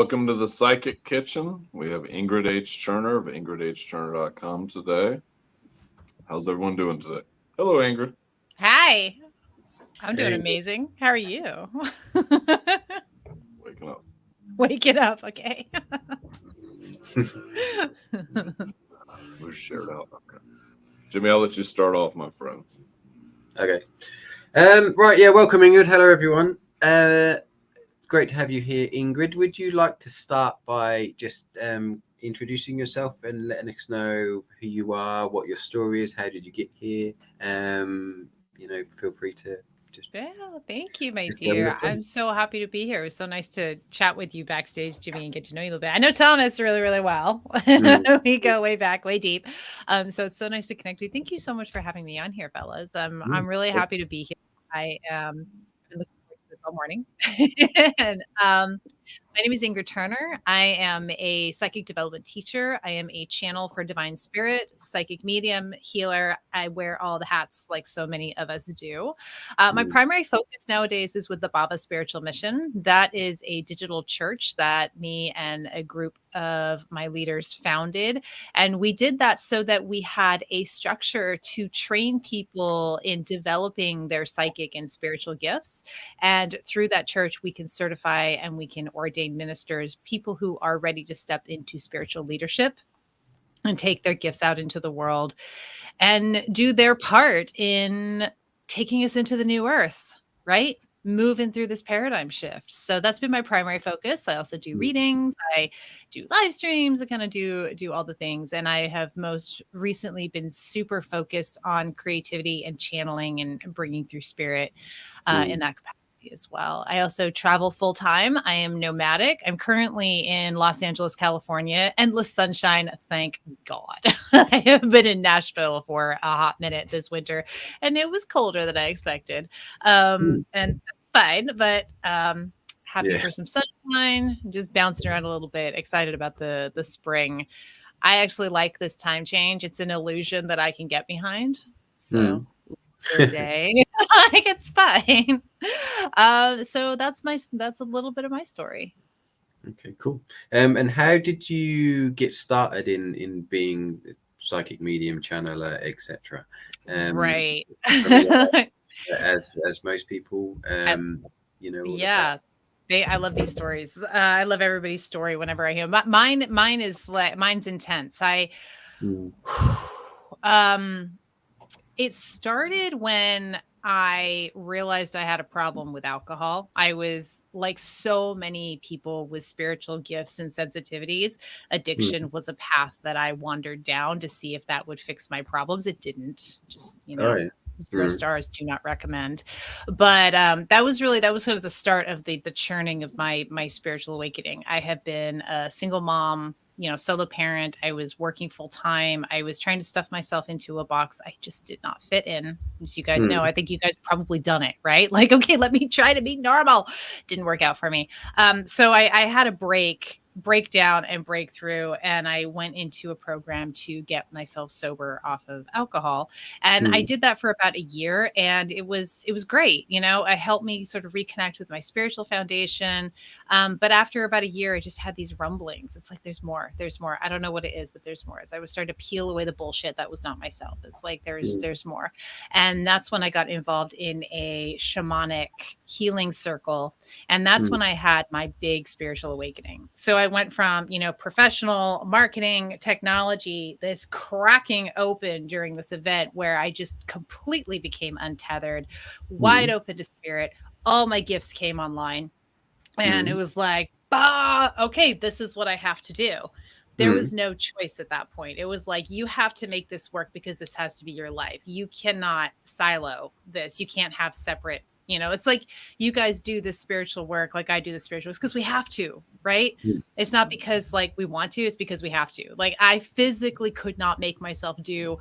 welcome to the Psychic Kitchen. We have Ingrid H. Turner of ingridhturner.com today. How's everyone doing today? Hello, Ingrid. Hi, I'm doing Hey, amazing. How are you? Waking up. Waking up, okay. We're shared out. Okay. Jimmy, I'll let you start off, my friends. okay. Right, yeah, welcome Ingrid. Hello everyone. It's great to have you here, Ingrid. Would you like to start by just introducing yourself and letting us know who you are, what your story is, how did you get here? Feel free to just Well, thank you, my go with dear. it. I'm so happy to be here. It was so nice to chat with you backstage, Jimmy, and get to know you a little bit. I know Thomas really, really well. We go way back, way deep. So it's so nice to connect with you. Thank you so much for having me on here, fellas. I'm really happy to be here. I am been looking forward to this all morning. and My name is Ingrid Turner. I am a psychic development teacher. I am a channel for divine spirit, psychic medium, healer. I wear all the hats like so many of us do. My primary focus nowadays is with the Baba Spiritual Mission. That is a digital church that me and a group of my leaders founded. And we did that so that we had a structure to train people in developing their psychic and spiritual gifts. And through that church, we can certify and we can ordain ministers, people who are ready to step into spiritual leadership and take their gifts out into the world and do their part in taking us into the new earth, right? Moving through this paradigm shift. So that's been my primary focus. I also do readings, I do live streams, I kind of do all the things. And I have most recently been super focused on creativity and channeling and bringing through spirit in that capacity as well. I also travel full time. I am nomadic. I'm currently in Los Angeles, California. Endless sunshine, thank God. I have been in Nashville for a hot minute this winter, and it was colder than I expected. And that's fine, but happy for some sunshine, just bouncing around a little bit, excited about the spring. I actually like this time change. It's an illusion that I can get behind. So day. Like it's fine. So that's a little bit of my story. Okay, cool. And how did you get started in being a psychic medium, channeler, etc.? Right. As most people, Yeah. I love these stories. I love everybody's story whenever I hear mine is like mine's intense. It started when I realized I had a problem with alcohol. I was like so many people with spiritual gifts and sensitivities. Addiction was a path that I wandered down to see if that would fix my problems. It didn't. Just, zero stars, do not recommend. But that was sort of the start of the churning of my spiritual awakening. I have been a single mom, solo parent. I was working full time. I was trying to stuff myself into a box I just did not fit in. As you guys know, I think you guys probably done it, right? Like, okay, let me try to be normal. Didn't work out for me. So I had a break down and break through, and I went into a program to get myself sober off of alcohol. And I did that for about a year, and it was great. It helped me sort of reconnect with my spiritual foundation. But after about a year, I just had these rumblings. It's like, there's more. I don't know what it is, but there's more. As I was starting to peel away the bullshit that was not myself. It's like, there's more. And that's when I got involved in a shamanic healing circle. And that's when I had my big spiritual awakening. So I went from, professional marketing, technology, this cracking open during this event where I just completely became untethered, wide open to spirit. All my gifts came online. And it was like, okay, this is what I have to do. There was no choice at that point. It was like, you have to make this work because this has to be your life. You cannot silo this. You can't have separate, it's like you guys do this spiritual work like I do the spiritual work because we have to, right? It's not because like we want to, it's because we have to. Like I physically could not make myself do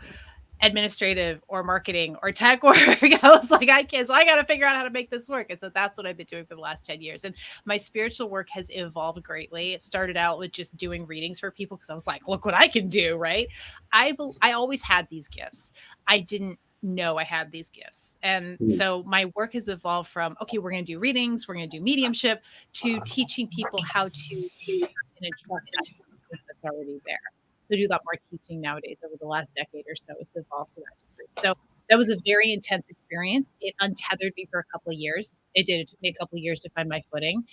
administrative or marketing or tech work. I was like, I can't. So I got to figure out how to make this work. And so that's what I've been doing for the last 10 years. And my spiritual work has evolved greatly. It started out with just doing readings for people because I was like, look what I can do. Right. I always had these gifts. I didn't know I had these gifts. And so my work has evolved from, okay, we're going to do readings, we're going to do mediumship, to teaching people how to tap in and trust that that's already there. So I do a lot more teaching nowadays. Over the last decade or so, it's evolved to that degree. So that was a very intense experience. It untethered me for a couple of years. It took me a couple of years to find my footing.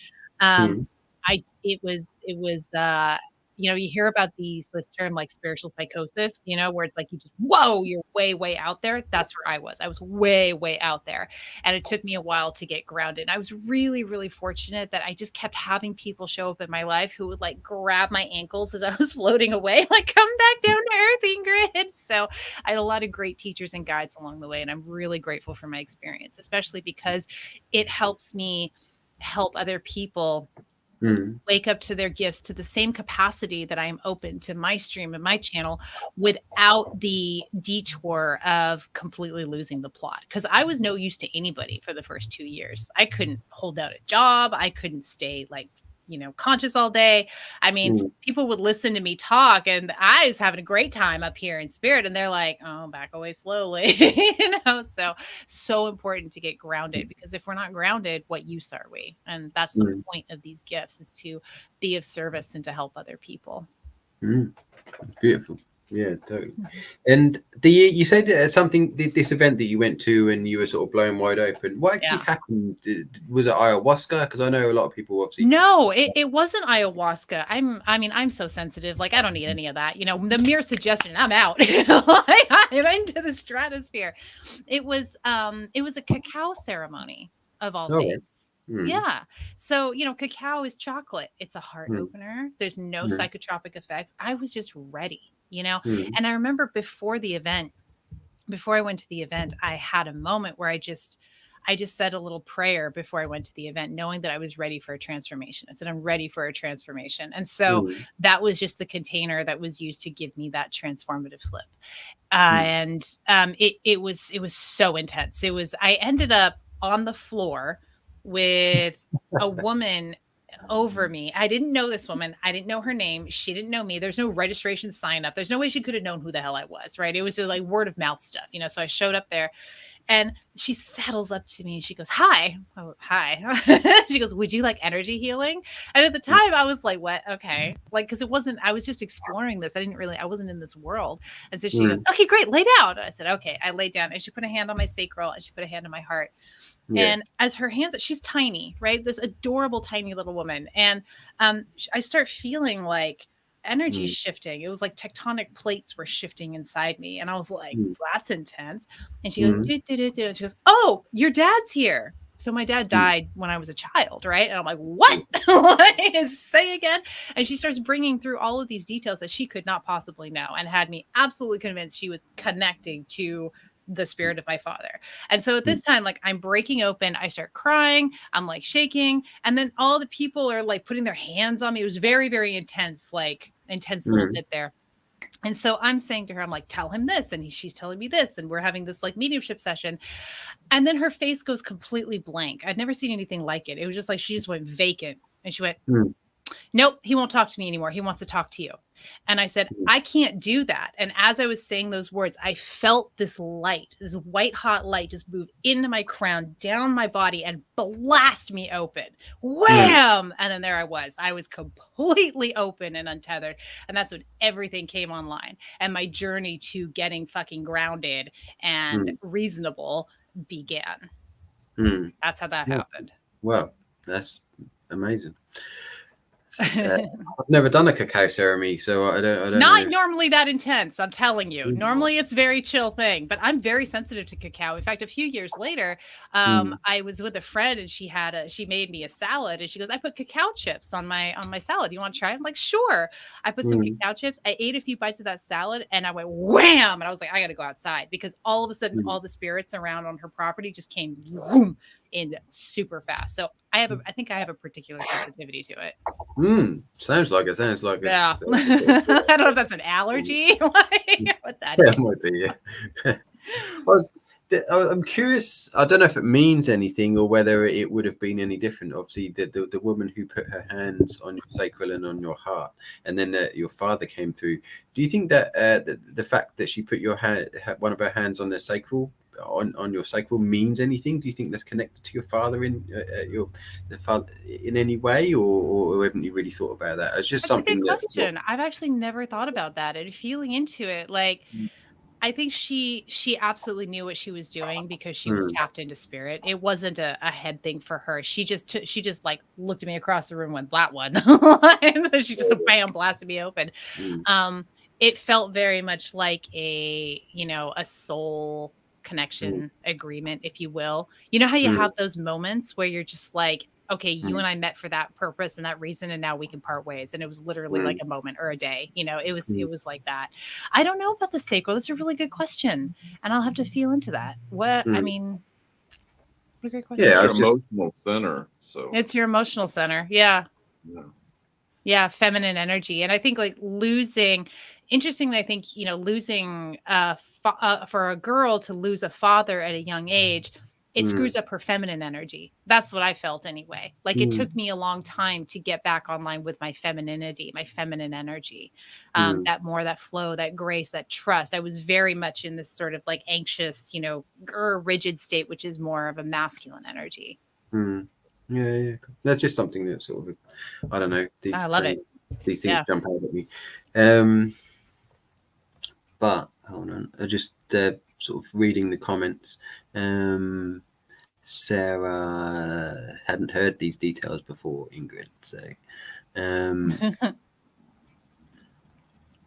It was you know, you hear about this term like spiritual psychosis, you know, where it's like you just, whoa, you're way out there. That's where I was. I was way out there. And it took me a while to get grounded. I was really fortunate that I just kept having people show up in my life who would like grab my ankles as I was floating away, like, come back down to earth, Ingrid. So I had a lot of great teachers and guides along the way. And I'm really grateful for my experience, especially because it helps me help other people wake up to their gifts to the same capacity that I am open to my stream and my channel, without the detour of completely losing the plot. Because I was no use to anybody for the first 2 years. I couldn't hold down a job. I couldn't stay like, you know, conscious all day. I mean, people would listen to me talk and I was having a great time up here in spirit. And they're like, oh, back away slowly, you know? So important to get grounded, because if we're not grounded, what use are we? And that's the point of these gifts, is to be of service and to help other people. Beautiful. Yeah, totally. And you said something, this event that you went to and you were sort of blown wide open. What actually happened? Was it ayahuasca? Because I know a lot of people obviously. No, it wasn't ayahuasca. I'm so sensitive. Like, I don't need any of that. You know, the mere suggestion, I'm out. Like, I'm into the stratosphere. It was a cacao ceremony of all things. Yeah. So, you know, cacao is chocolate. It's a heart opener. There's no psychotropic effects. I was just ready, you know? And I remember before I went to the event, I had a moment where I just said a little prayer before I went to the event, knowing that I was ready for a transformation. I said, I'm ready for a transformation. And so that was just the container that was used to give me that transformative slip. And it was so intense. I ended up on the floor with a woman over me. I didn't know this woman. I didn't know her name. She didn't know me. There's no registration sign up. There's no way she could have known who the hell I was, right? It was just like word of mouth stuff, you know? So I showed up there and she saddles up to me and she goes, hi. Oh, hi. She goes, would you like energy healing? And at the time I was like, what? Okay. Like, cause I was just exploring this. I wasn't in this world. And so she goes, okay, great. Lay down. And I said, okay. I laid down and she put a hand on my sacral and she put a hand on my heart. And as her hands, she's tiny, right? This adorable, tiny little woman. And I start feeling like energy shifting. It was like tectonic plates were shifting inside me. And I was like, that's intense. And she goes, and she goes, oh, your dad's here. So my dad died when I was a child, right? And I'm like, what? Say again? And she starts bringing through all of these details that she could not possibly know, and had me absolutely convinced she was connecting to the spirit of my father. And so at this time, like, I'm breaking open, I start crying, I'm like shaking, and then all the people are like putting their hands on me. It was very, very intense, like intense little bit there. And so I'm saying to her, I'm like, tell him this. And she's telling me this. And we're having this like mediumship session. And then her face goes completely blank. I'd never seen anything like it. It was just like, she just went vacant. And she went, nope, he won't talk to me anymore. He wants to talk to you. And I said, I can't do that. And as I was saying those words, I felt this light, this white hot light just move into my crown, down my body, and blast me open. Wham! And then there I was completely open and untethered. And that's when everything came online. And my journey to getting fucking grounded and reasonable began. That's how that happened. Wow, that's amazing. I've never done a cacao ceremony, so I don't Not know. normally that intense, I'm telling you. Normally it's very chill thing, but I'm very sensitive to cacao. In fact, a few years later, I was with a friend and she made me a salad and she goes, I put cacao chips on my salad. You want to try it? I'm like, sure. I put some cacao chips. I ate a few bites of that salad and I went wham. And I was like, I got to go outside, because all of a sudden all the spirits around on her property just came whoom, in super fast. So I think I have a particular sensitivity to it. Sounds like it. Yeah. I don't know if that's an allergy. What that is. It might be, yeah. I'm curious. I don't know if it means anything or whether it would have been any different. Obviously, the woman who put her hands on your sacral and on your heart, and then your father came through. Do you think that the fact that she put one of her hands on the sacral on your sacral means anything? Do you think that's connected to your father the father in any way, or haven't you really thought about that? It's just That's a something good that's question. I've actually never thought about that. And feeling into it, like I think she absolutely knew what she was doing because she was tapped into spirit. It wasn't a head thing for her. She just like looked at me across the room and went, that one. And so she just bam blasted me open. It felt very much like a soul connection agreement, if you will. You know how you have those moments where you're just like, okay, you and I met for that purpose and that reason, and now we can part ways. And it was literally like a moment or a day. It was like that. I don't know about the sacral. That's a really good question, and I'll have to feel into that. What I mean, what a great question. Yeah, It's your emotional center. So it's your emotional center. Yeah. Yeah, feminine energy. And I think like interestingly, I think, losing for a girl to lose a father at a young age, it screws up her feminine energy. That's what I felt anyway. Like it took me a long time to get back online with my femininity, my feminine energy, that flow, that grace, that trust. I was very much in this sort of like anxious, rigid state, which is more of a masculine energy. Yeah. That's just something that sort of, I don't know. I love it. These things jump out at me. But hold on, I just sort of reading the comments. Sarah hadn't heard these details before, Ingrid. So,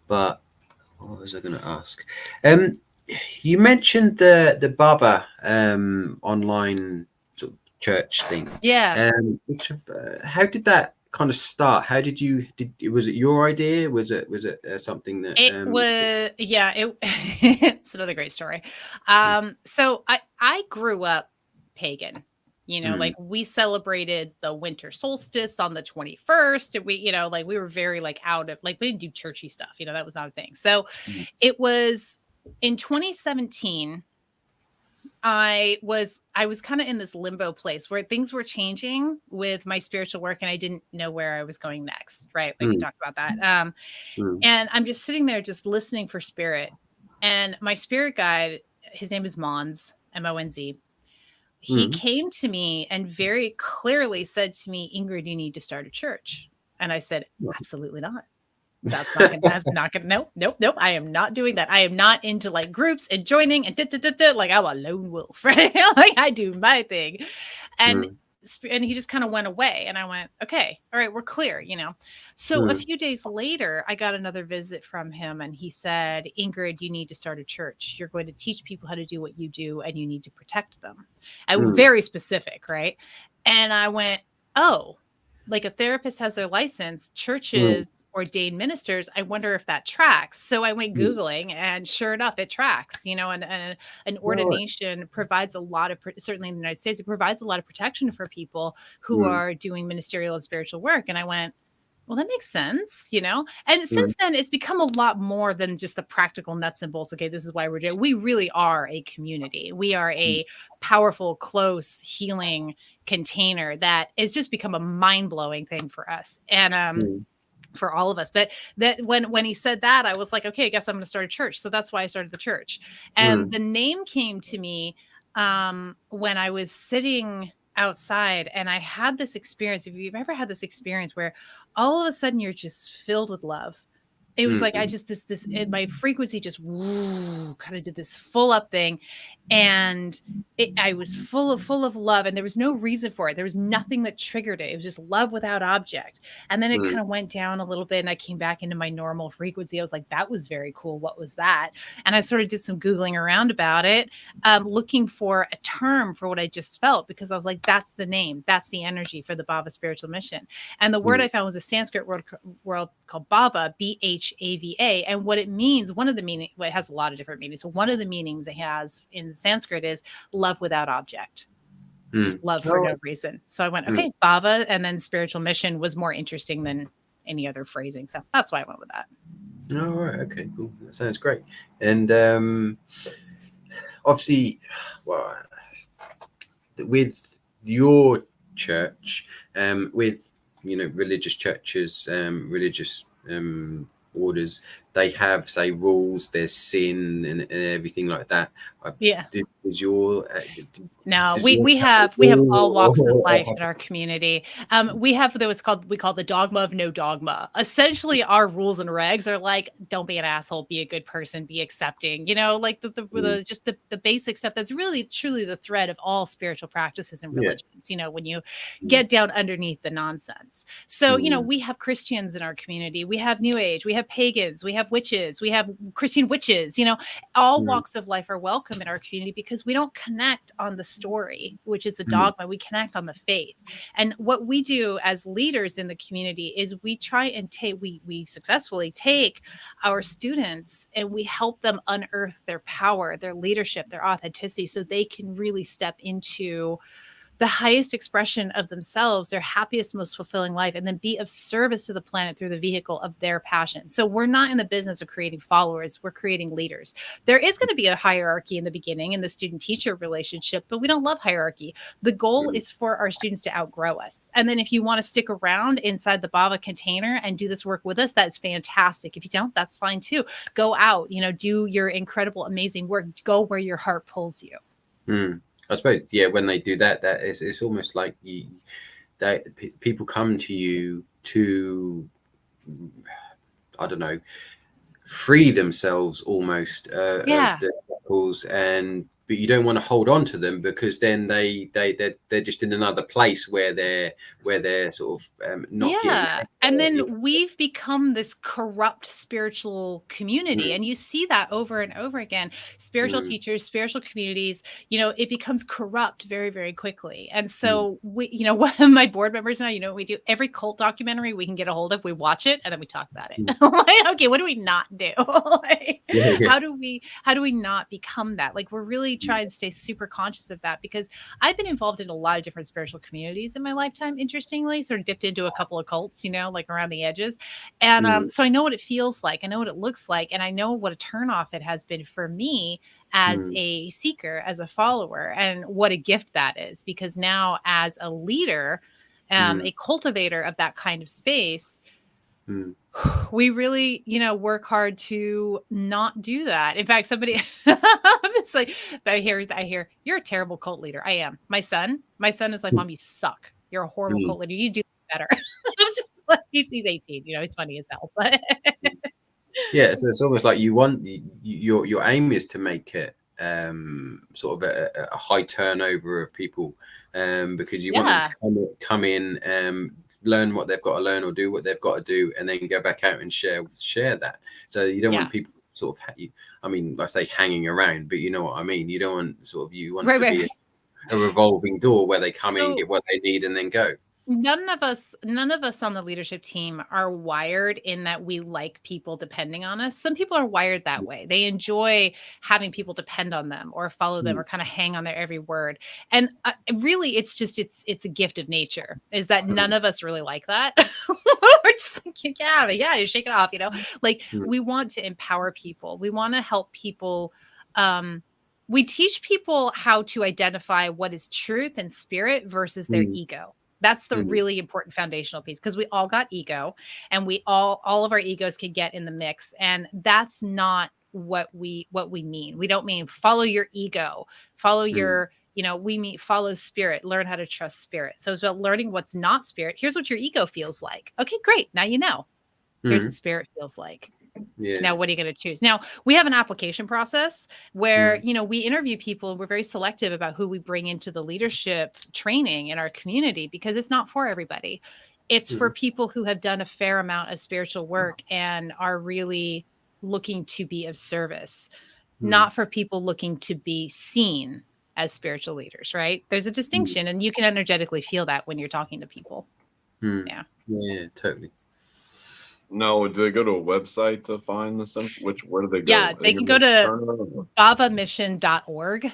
but what was I going to ask? You mentioned the Baba online sort of church thing. Yeah. How did that kind of start? How was it your idea? Was it something that it was? Yeah, it's another great story. So I grew up pagan. Like we celebrated the winter solstice on the 21st, and we were very like out of like we didn't do churchy stuff. That was not a thing. So it was in 2017. I was kind of in this limbo place where things were changing with my spiritual work and I didn't know where I was going next. Right. Like we talked about that. And I'm just sitting there just listening for spirit, and my spirit guide, his name is Monz, Monz. He came to me and very clearly said to me, Ingrid, you need to start a church. And I said, absolutely not. That's not gonna, nope. I am not doing that. I am not into like groups and joining and like I'm a lone wolf, right? Like I do my thing. And he just kind of went away, and I went, okay, all right, we're clear, So a few days later, I got another visit from him, and he said, Ingrid, you need to start a church. You're going to teach people how to do what you do, and you need to protect them. Very specific, right? And I went, oh, like a therapist has their license, churches ordain ministers. I wonder if that tracks. So I went Googling, and sure enough, it tracks, and an ordination provides a lot of, certainly in the United States, it provides a lot of protection for people who are doing ministerial and spiritual work. And I went, well, that makes sense, and since then it's become a lot more than just the practical nuts and bolts. Okay, this is why we're doing. We really are a community. We are a powerful, close, healing container that has just become a mind-blowing thing for us and for all of us. But that when he said that, I was like, okay, I guess I'm going to start a church. So that's why I started the church. And the name came to me when I was sitting outside, and I had this experience. If you've ever had this experience where all of a sudden you're just filled with love, it was like I just my frequency just kind of did this full up thing, and I was full of love, and there was no reason for it. There was nothing that triggered it. It was just love without object. And then it kind of went down a little bit, and I came back into my normal frequency. I was like, that was very cool. What was that? And I sort of did some Googling around about it, looking for a term for what I just felt, because I was like, that's the name, that's the energy for the Bhava spiritual mission. And the word I found was a Sanskrit word called Bhava, BHAVA. And what it means, one of the meanings, well, it has a lot of different meanings. So one of the meanings it has in Sanskrit is love without object. Just love for no reason. So I went, okay, Bhava, and then spiritual mission was more interesting than any other phrasing. So that's why I went with that. Oh, right. Okay, cool. That sounds great. And obviously, well, with your church, with religious churches, religious orders, they have, say, rules. There's sin and everything like that. Yeah. Is your No, does we yours we have a have we have all walks of life rule? in our community. We have we call the dogma of no dogma. Essentially, our rules and regs are like, don't be an asshole, be a good person, be accepting. Like the just the basic stuff that's really truly the thread of all spiritual practices and Yeah. religions. When you get down underneath the nonsense. So Mm. we have Christians in our community, we have New Age, we have pagans, we have witches, we have Christian witches. All walks of life are welcome in our community because we don't connect on the story, which is the dogma. We connect on the faith. And what we do as leaders in the community is we try and we successfully take our students and we help them unearth their power, their leadership, their authenticity, so they can really step into the highest expression of themselves, their happiest, most fulfilling life, and then be of service to the planet through the vehicle of their passion. So we're not in the business of creating followers, we're creating leaders. There is going to be a hierarchy in the beginning in the student-teacher relationship, but we don't love hierarchy. The goal is for our students to outgrow us. And then if you want to stick around inside the Bava container and do this work with us, that's fantastic. If you don't, that's fine too. Go out, do your incredible, amazing work. Go where your heart pulls you. I suppose, yeah, when they do that, it's almost like people come to you to, I don't know, free themselves almost of the circles, but you don't want to hold on to them because then they're just in another place where they're sort of not getting. And then we've become this corrupt spiritual community, and you see that over and over again. Spiritual teachers, spiritual communities, it becomes corrupt very, very quickly. And so we, one of my board members now, what we do, every cult documentary we can get a hold of, we watch it and then we talk about it. Like, okay, what do we not do? How do we not become that? Like, we're really trying to stay super conscious of that, because I've been involved in a lot of different spiritual communities in my lifetime. Interestingly, sort of dipped into a couple of cults, like around the edges. And so I know what it feels like. I know what it looks like. And I know what a turnoff it has been for me as a seeker, as a follower, and what a gift that is. Because now as a leader, a cultivator of that kind of space, we really, work hard to not do that. In fact, somebody, it's like, I hear, you're a terrible cult leader. I am. My son is like, Mom, you suck. You're a horrible cult leader. You do better. He's 18. He's funny as hell. But yeah, so it's almost like you want your aim is to make it sort of a high turnover of people, because you want them to come in, learn what they've got to learn or do what they've got to do, and then go back out and share that. So you don't want people sort of, I say hanging around, but you know what I mean. You don't want you want it to be a revolving door where they come in, get what they need, and then go. None of us on the leadership team are wired in that we like people depending on us. Some people are wired that way. They enjoy having people depend on them or follow them or kind of hang on their every word. And really, it's a gift of nature, is that none of us really like that. We're just like, yeah, you shake it off, like we want to empower people. We want to help people. We teach people how to identify what is truth and spirit versus their ego. That's the really important foundational piece, because we all got ego, and we all of our egos can get in the mix. And that's not what we mean. We don't mean follow your ego, follow your, we mean follow spirit, learn how to trust spirit. So it's about learning what's not spirit. Here's what your ego feels like. Okay, great. Now you know. Here's what spirit feels like. Yeah. Now, what are you going to choose? Now, we have an application process where, we interview people. We're very selective about who we bring into the leadership training in our community, because it's not for everybody. It's for people who have done a fair amount of spiritual work and are really looking to be of service, not for people looking to be seen as spiritual leaders, right? There's a distinction, and you can energetically feel that when you're talking to people. Yeah. Yeah, totally. No, do they go to a website to find this? Where do they go? Yeah, they can go to bavamission.org.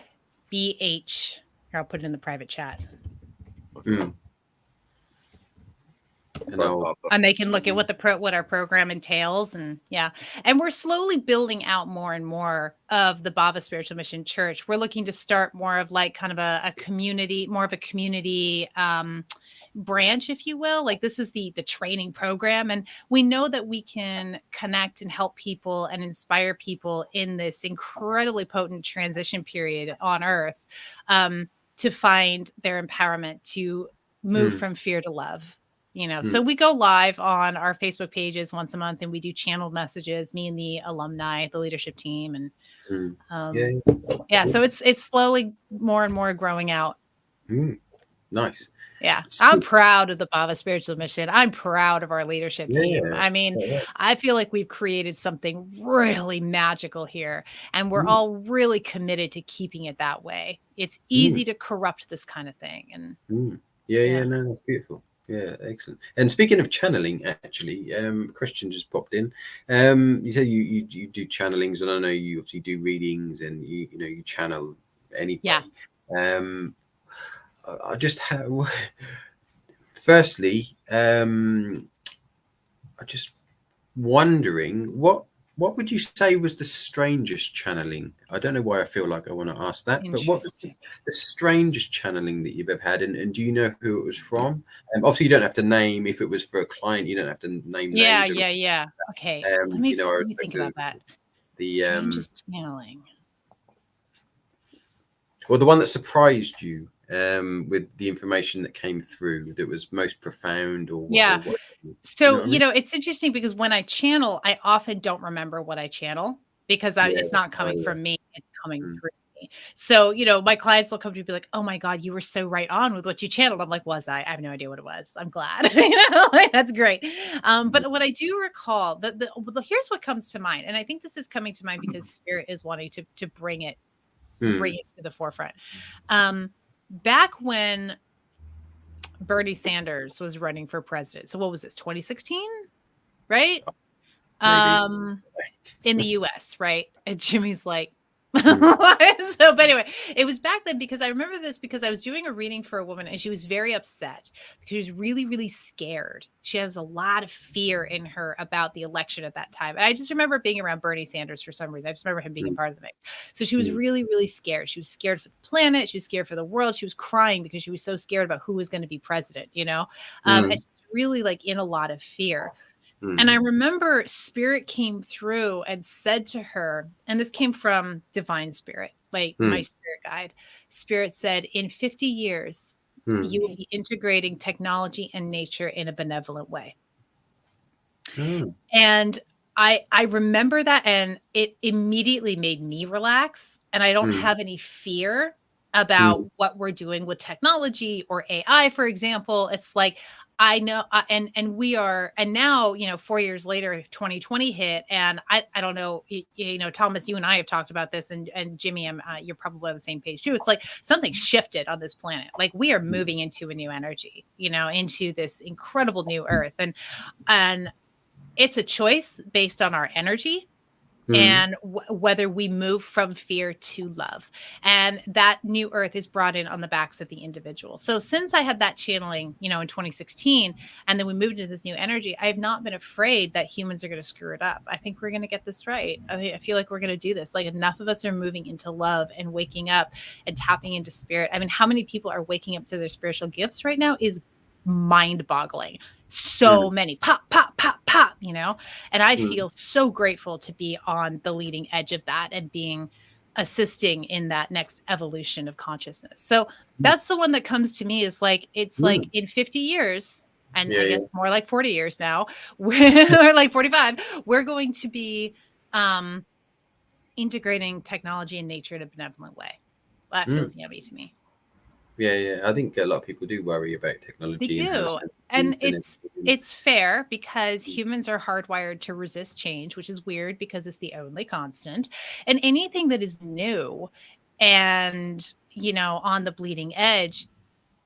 BH. Here, I'll put it in the private chat. Okay. And I'll, and they can look at what our program entails. And and we're slowly building out more and more of the Bava Spiritual Mission Church. We're looking to start more of like kind of a community, more of a community branch, if you will. Like this is the training program, and we know that we can connect and help people and inspire people in this incredibly potent transition period on earth, to find their empowerment, to move from fear to love. So we go live on our Facebook pages once a month, and we do channeled messages, me and the alumni, the leadership team. And so it's slowly more and more growing out. Nice. Yeah. I'm proud of the Bava Spiritual Mission. I'm proud of our leadership team. I mean, I feel like we've created something really magical here, and we're all really committed to keeping it that way. It's easy to corrupt this kind of thing. And no, that's beautiful. Yeah, excellent. And speaking of channeling, actually, Christian just popped in. You said you do channelings, and I know you obviously do readings, and you channel anyway. Yeah. I just have. Firstly, I just wondering what would you say was the strangest channeling? I don't know why I feel like I want to ask that, but what was the strangest channeling that you've ever had, and do you know who it was from? Obviously, you don't have to name. If it was for a client, you don't have to name. Yeah. names Okay. Let me think about that. The strangest channeling. Well, the one that surprised you with the information that came through, that was most profound, or so it's interesting because when I channel, I often don't remember what I channel because it's not coming from me, it's coming through me. So my clients will come to me and be like, oh my God, you were so right on with what you channeled. I'm like, was I have no idea what it was. I'm glad. That's great. But what I do recall, here's what comes to mind, and I think this is coming to mind because Spirit is wanting to bring it to the forefront. Back when Bernie Sanders was running for president. So what was this? 2016, right? In the US, right? And Jimmy's like, but anyway, it was back then because I remember this because I was doing a reading for a woman and she was very upset because she was really, really scared. She has a lot of fear in her about the election at that time. And I just remember being around Bernie Sanders for some reason. I just remember him being a part of the mix. So she was really, really scared. She was scared for the planet. She was scared for the world. She was crying because she was so scared about who was going to be president, and she was really like in a lot of fear. And I remember Spirit came through and said to her, and this came from Divine Spirit, like my spirit guide. Spirit said, in 50 years, you will be integrating technology and nature in a benevolent way. And I remember that, and it immediately made me relax. And I don't have any fear about what we're doing with technology or AI, for example. It's like, I know, and we are, and now, 4 years later, 2020 hit, and I don't know, Thomas, you and I have talked about this, and Jimmy, you're probably on the same page too. It's like something shifted on this planet. Like we are moving into a new energy, into this incredible new earth, and it's a choice based on our energy. And whether we move from fear to love, and that new earth is brought in on the backs of the individual. So since I had that channeling, in 2016, and then we moved into this new energy, I have not been afraid that humans are going to screw it up. I think we're going to get this right. I feel like we're going to do this. Like enough of us are moving into love and waking up and tapping into spirit. I mean, how many people are waking up to their spiritual gifts right now is mind-boggling. So many pop, and I feel so grateful to be on the leading edge of that and assisting in that next evolution of consciousness. So that's the one that comes to me is like, it's like in 50 years, and I guess more like 40 years now, or like 45, we're going to be integrating technology and nature in a benevolent way. That feels yummy to me. Yeah. I think a lot of people do worry about technology. They do. And it's fair because humans are hardwired to resist change, which is weird because it's the only constant. And anything that is new and, on the bleeding edge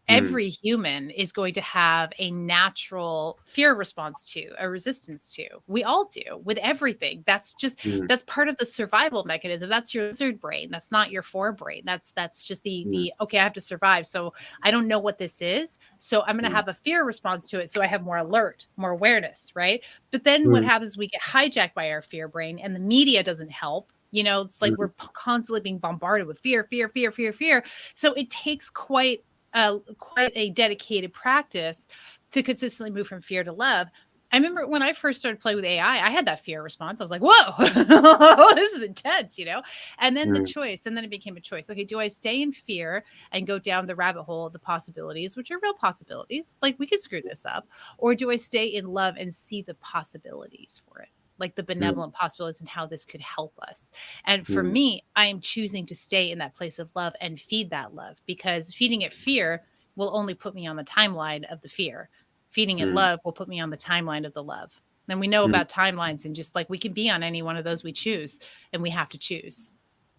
every human is going to have a natural fear response to, a resistance to. We all do with everything. That's just that's part of the survival mechanism. That's your lizard brain. That's not your forebrain. That's just the okay, I have to survive. So I don't know what this is. So I'm going to have a fear response to it. So I have more alert, more awareness, right? But then what happens? We get hijacked by our fear brain, and the media doesn't help. You know, it's like we're constantly being bombarded with fear, fear, fear, fear, fear. So it takes quite a dedicated practice to consistently move from fear to love. I remember when I first started playing with AI, I had that fear response. I was like, whoa, this is intense, you know? And then the choice, and then it became a choice. Okay, do I stay in fear and go down the rabbit hole of the possibilities, which are real possibilities? Like we could screw this up. Or do I stay in love and see the possibilities for it? Like the benevolent possibilities and how this could help us. And for me, I am choosing to stay in that place of love and feed that love, because feeding it fear will only put me on the timeline of the fear. Feeding it love will put me on the timeline of the love. And we know about timelines, and just like we can be on any one of those we choose, and we have to choose.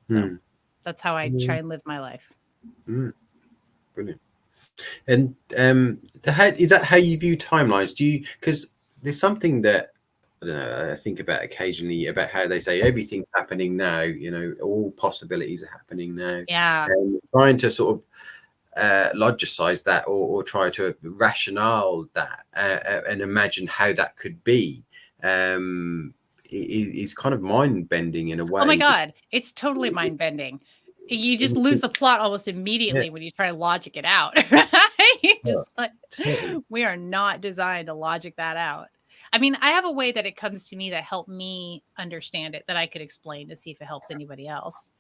So that's how I try and live my life. Brilliant. And is that how you view timelines? Do you, because there's something that I don't know, I think about occasionally about how they say everything's happening now, you know, all possibilities are happening now. Yeah. And trying to sort of logicize that or try to rationale that and imagine how that could be is kind of mind bending in a way. Oh my God. It's totally mind bending. You just lose the plot almost immediately when you try to logic it out. Right? Just like, we are not designed to logic that out. I mean, I have a way that it comes to me that helped me understand it that I could explain to see if it helps anybody else.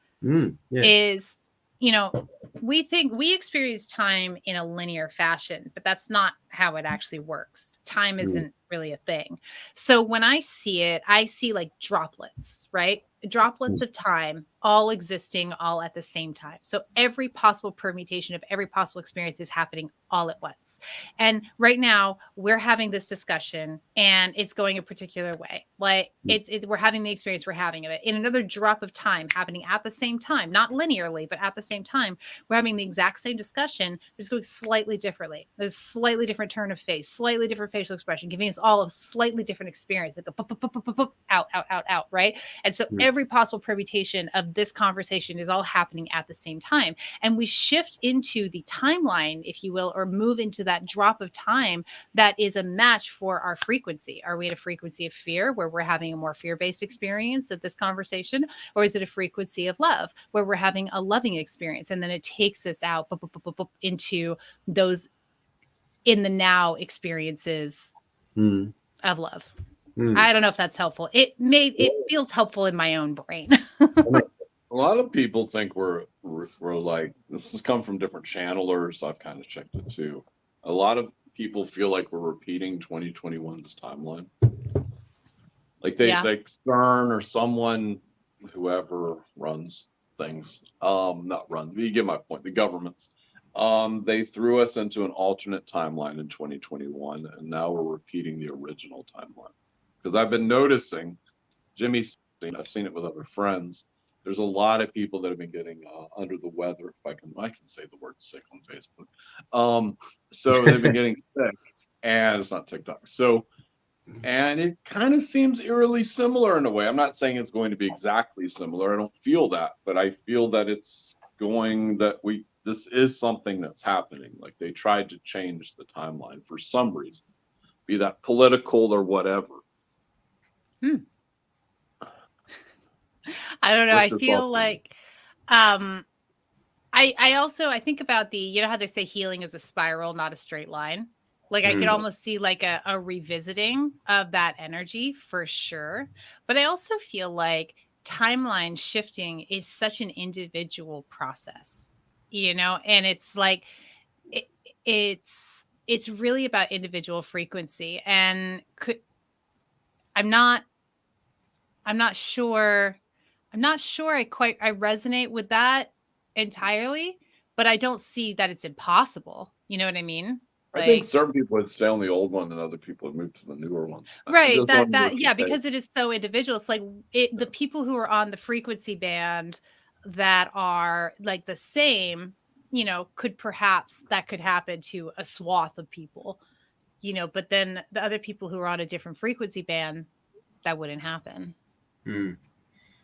Is, you know, we think we experience time in a linear fashion, but that's not how it actually works. Time isn't really a thing. So when I see it, I see like droplets, right? Droplets of time all existing all at the same time. So every possible permutation of every possible experience is happening all at once. And right now we're having this discussion and it's going a particular way. Like we're having the experience we're having of it. In another drop of time happening at the same time, not linearly, but at the same time, we're having the exact same discussion, but it's going slightly differently. There's a slightly different turn of face, slightly different facial expression, giving us all a slightly different experience. Like out, right? And so every possible permutation of this conversation is all happening at the same time. And we shift into the timeline, if you will, or move into that drop of time that is a match for our frequency. Are we at a frequency of fear where we're having a more fear-based experience of this conversation? Or is it a frequency of love where we're having a loving experience? And then it takes us out into those in the now experiences of love. I don't know if that's helpful. It feels helpful in my own brain. A lot of people think we're like, this has come from different channelers. I've kind of checked it too. A lot of people feel like we're repeating 2021's timeline. Like like CERN or someone, whoever runs things, not run, you get my point, the governments, they threw us into an alternate timeline in 2021, and now we're repeating the original timeline. Because I've been noticing, I've seen it with other friends, there's a lot of people that have been getting under the weather, if I can say the word sick on Facebook. So they've been getting sick, and it's not TikTok. So, and it kind of seems eerily similar in a way. I'm not saying it's going to be exactly similar. I don't feel that, but I feel that it's going this is something that's happening. Like they tried to change the timeline for some reason, be that political or whatever. I don't know. I feel like I think about you know how they say healing is a spiral, not a straight line. Like I could almost see like a revisiting of that energy for sure. But I also feel like timeline shifting is such an individual process, you know, and it's like it's really about individual frequency. And I'm not sure I resonate with that entirely, but I don't see that it's impossible. You know what I mean? I think certain people would stay on the old one and other people would move to the newer one. Right. Because it is so individual. It's like the people who are on the frequency band that are like the same, could perhaps that could happen to a swath of people, but then the other people who are on a different frequency band, that wouldn't happen. Hmm.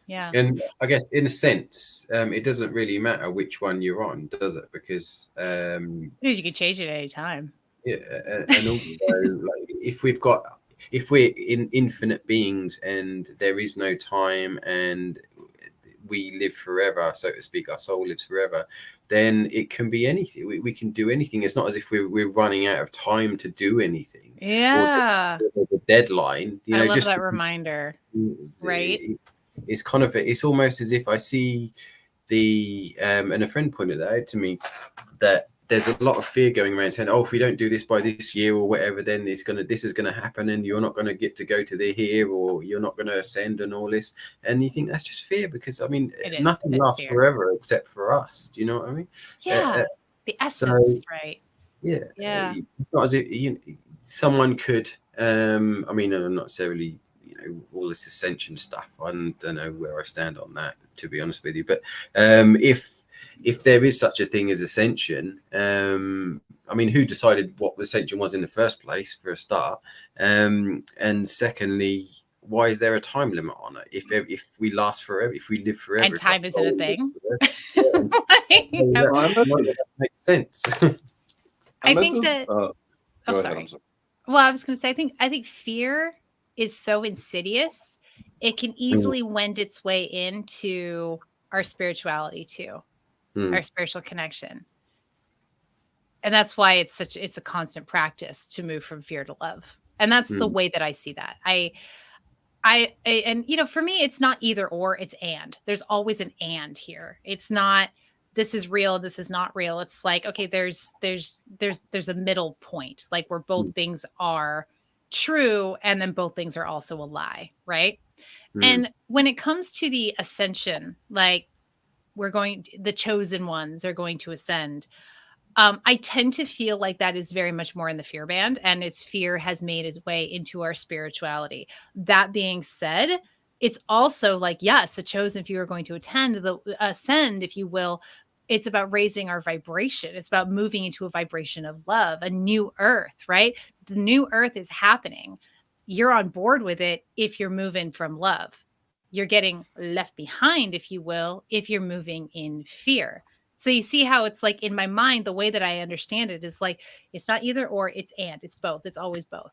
Yeah. And I guess in a sense, it doesn't really matter which one you're on, does it? Because Because you can change it at any time. yeah, and also like if we're in infinite beings and there is no time and we live forever, so to speak, our soul lives forever, then it can be anything. We can do anything. It's not as if we're running out of time to do anything. Yeah. Or the deadline, I love just that reminder. Right. It's kind of, it's almost as if I see and a friend pointed out to me that there's a lot of fear going around saying, oh, if we don't do this by this year or whatever, then this is gonna happen and you're not gonna get to go to the here, or you're not gonna ascend and all this. And you think that's just fear, because I mean, nothing lasts forever except for us. Do you know what I mean? Yeah. The essence, right? Yeah. Yeah. It's not as if someone could I mean, not necessarily all this ascension stuff. I don't know where I stand on that, to be honest with you. But if there is such a thing as ascension, I mean, who decided what ascension was in the first place, for a start? And secondly, why is there a time limit on it? If we last forever, if we live forever, and time isn't a thing. That makes sense. I think that. Sorry. Well, I was going to say, I think fear is so insidious. It can easily wend its way into our spirituality too, our spiritual connection. And that's why it's a constant practice to move from fear to love. And that's the way that I see that. And for me, it's not either or, it's and. There's always an and here. It's not this is real, this is not real. It's like, okay, there's a middle point, like where both things are true and then both things are also a lie, right? And when it comes to the ascension, like the chosen ones are going to ascend. I tend to feel like that is very much more in the fear band, and its fear has made its way into our spirituality. That being said, it's also like, yes, the chosen few are going to ascend, if you will. It's about raising our vibration. It's about moving into a vibration of love, a new earth, right? The new earth is happening. You're on board with it if you're moving from love. You're getting left behind, if you will, if you're moving in fear. So you see how it's like, in my mind, the way that I understand it is like, it's not either or, it's and. It's both. It's always both.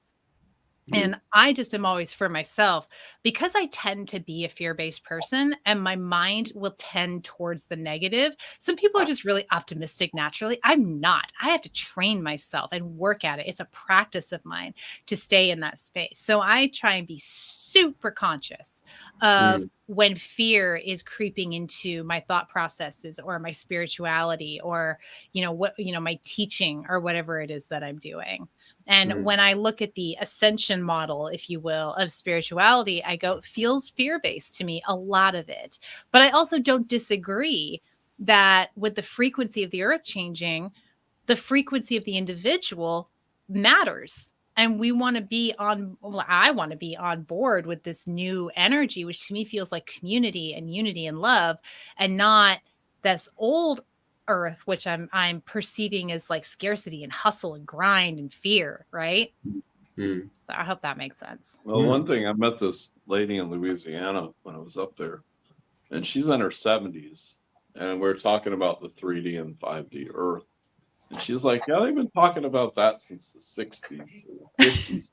And I just am always, for myself, because I tend to be a fear-based person and my mind will tend towards the negative. Some people are just really optimistic naturally. I'm not. I have to train myself and work at it. It's a practice of mine to stay in that space. So I try and be super conscious of when fear is creeping into my thought processes or my spirituality or, my teaching or whatever it is that I'm doing. And when I look at the ascension model, if you will, of spirituality, I go, it feels fear-based to me, a lot of it. But I also don't disagree that with the frequency of the earth changing, the frequency of the individual matters. And I want to be on board with this new energy, which to me feels like community and unity and love, and not this old earth, which I'm perceiving as like scarcity and hustle and grind and fear, right? So I hope that makes sense. Well, one thing, I met this lady in Louisiana when I was up there, and she's in her 70s, and we're talking about the 3D and 5D earth. And she's like, yeah, they've been talking about that since the 60s, 50s.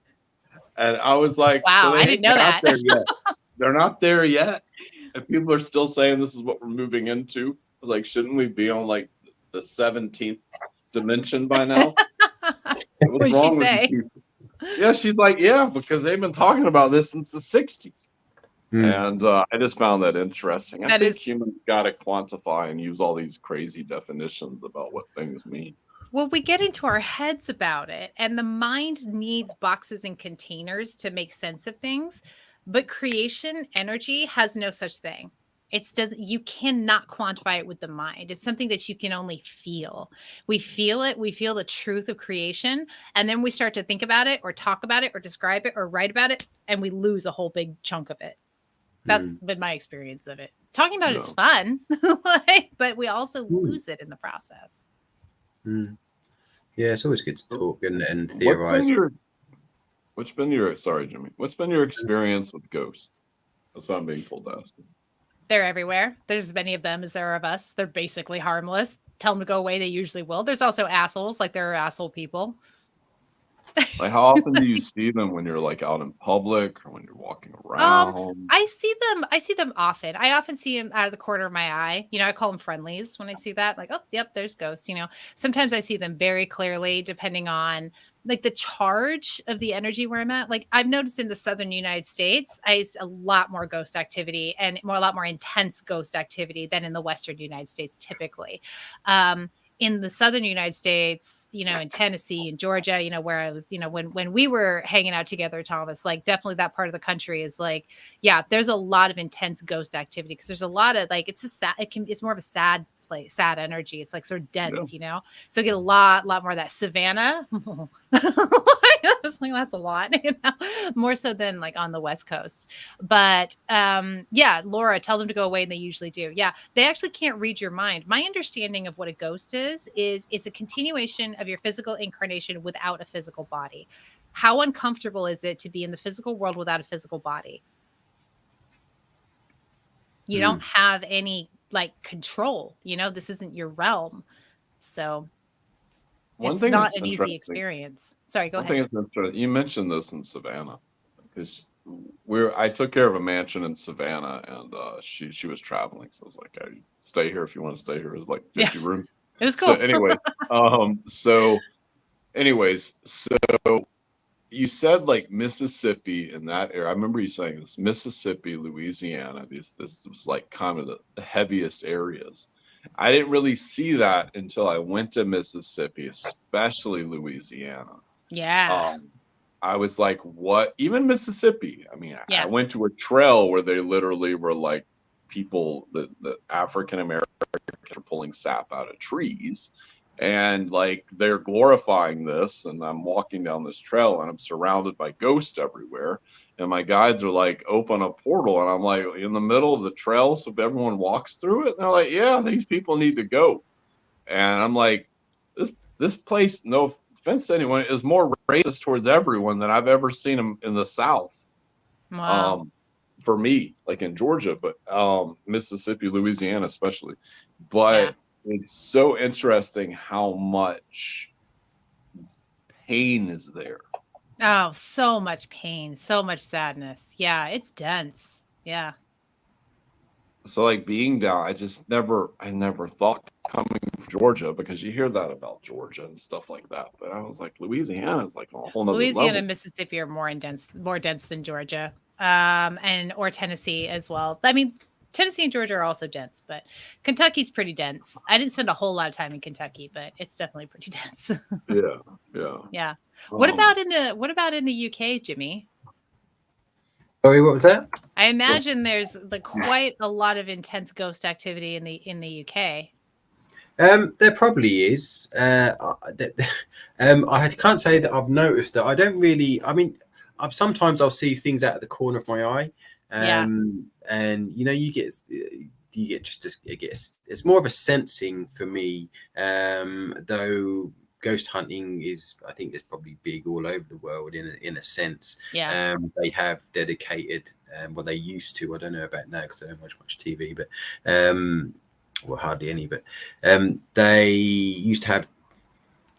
And I was like, wow, so I didn't know that. They're not there yet. And people are still saying this is what we're moving into. I was like, shouldn't we be on like the 17th dimension by now? What did she say? Yeah, she's like, yeah, because they've been talking about this since the 60s. And I just found that interesting. I think humans got to quantify and use all these crazy definitions about what things mean. Well, we get into our heads about it, and the mind needs boxes and containers to make sense of things. But creation energy has no such thing. You cannot quantify it with the mind. It's something that you can only feel. We feel it. We feel the truth of creation. And then we start to think about it or talk about it or describe it or write about it. And we lose a whole big chunk of it. That's been my experience of it. Talking about it is No. fun, but we also lose it in the process. Mm. Yeah, it's always good to talk and What's been theorize. your sorry, Jimmy. What's been your experience with ghosts? That's what I'm being told to ask. They're everywhere. There's as many of them as there are of us. They're basically harmless. Tell them to go away, they usually will. There's also assholes, like there are asshole people. Like, how often do you see them when you're like out in public or when you're walking around? I see them often. I often see them out of the corner of my eye. You know, I call them friendlies when I see that. Like, oh, yep, there's ghosts. You know, sometimes I see them very clearly, depending on like the charge of the energy where I'm at. Like I've noticed in the southern United States, I see a lot more ghost activity and a lot more intense ghost activity than in the western United States typically. In the southern United States, you know, in Tennessee and Georgia, you know, where I was, you know, when we were hanging out together, Thomas, like definitely that part of the country is like, yeah, there's a lot of intense ghost activity because there's a lot of like it's more of a sad place, sad energy. It's like sort of dense, you know. So I get a lot more of that Savannah. I was like, that's a lot, you know, more so than like on the West Coast. But yeah, Laura, tell them to go away, and they usually do. Yeah, they actually can't read your mind. My understanding of what a ghost is it's a continuation of your physical incarnation without a physical body. How uncomfortable is it to be in the physical world without a physical body? You don't have any like control, you know, this isn't your realm. So it's not an easy experience. Sorry, go ahead. You mentioned this in Savannah because I took care of a mansion in Savannah, and she was traveling, so I was like, hey, stay here if you want to stay here. It was like 50 rooms. It was cool. So anyways, so you said like Mississippi in that area. I remember you saying this, Mississippi, Louisiana. This was like kind of the heaviest areas. I didn't really see that until I went to Mississippi, especially Louisiana. Yeah. I was like, what? Even Mississippi. I mean, I went to a trail where they literally were like people, the African Americans are pulling sap out of trees. And like they're glorifying this, and I'm walking down this trail and I'm surrounded by ghosts everywhere. And my guides are like, open a portal, and I'm like in the middle of the trail, so everyone walks through it. And they're like, yeah, these people need to go. And I'm like, this place, no offense to anyone, is more racist towards everyone than I've ever seen them in the South. Wow. For me, like in Georgia, but Mississippi, Louisiana, especially. But it's so interesting how much pain is there. Oh, so much pain, so much sadness. Yeah, it's dense. Yeah. So like being down, I never thought coming from Georgia, because you hear that about Georgia and stuff like that. But I was like, Louisiana is like a whole nother Louisiana level. and Mississippi are more dense than Georgia, or Tennessee as well. I mean, Tennessee and Georgia are also dense, but Kentucky's pretty dense. I didn't spend a whole lot of time in Kentucky, but it's definitely pretty dense. Yeah. What about in the UK, Jimmy? Sorry, what was that? I imagine there's quite a lot of intense ghost activity in the UK. There probably is. I can't say that I've noticed it. I don't really. I mean, sometimes I'll see things out of the corner of my eye. And you know, you get it's more of a sensing for me. Though ghost hunting is, I think, it's probably big all over the world in a sense. Yeah. They have dedicated, well, they used to. I don't know about now because I don't watch much TV, but well, hardly any. But they used to have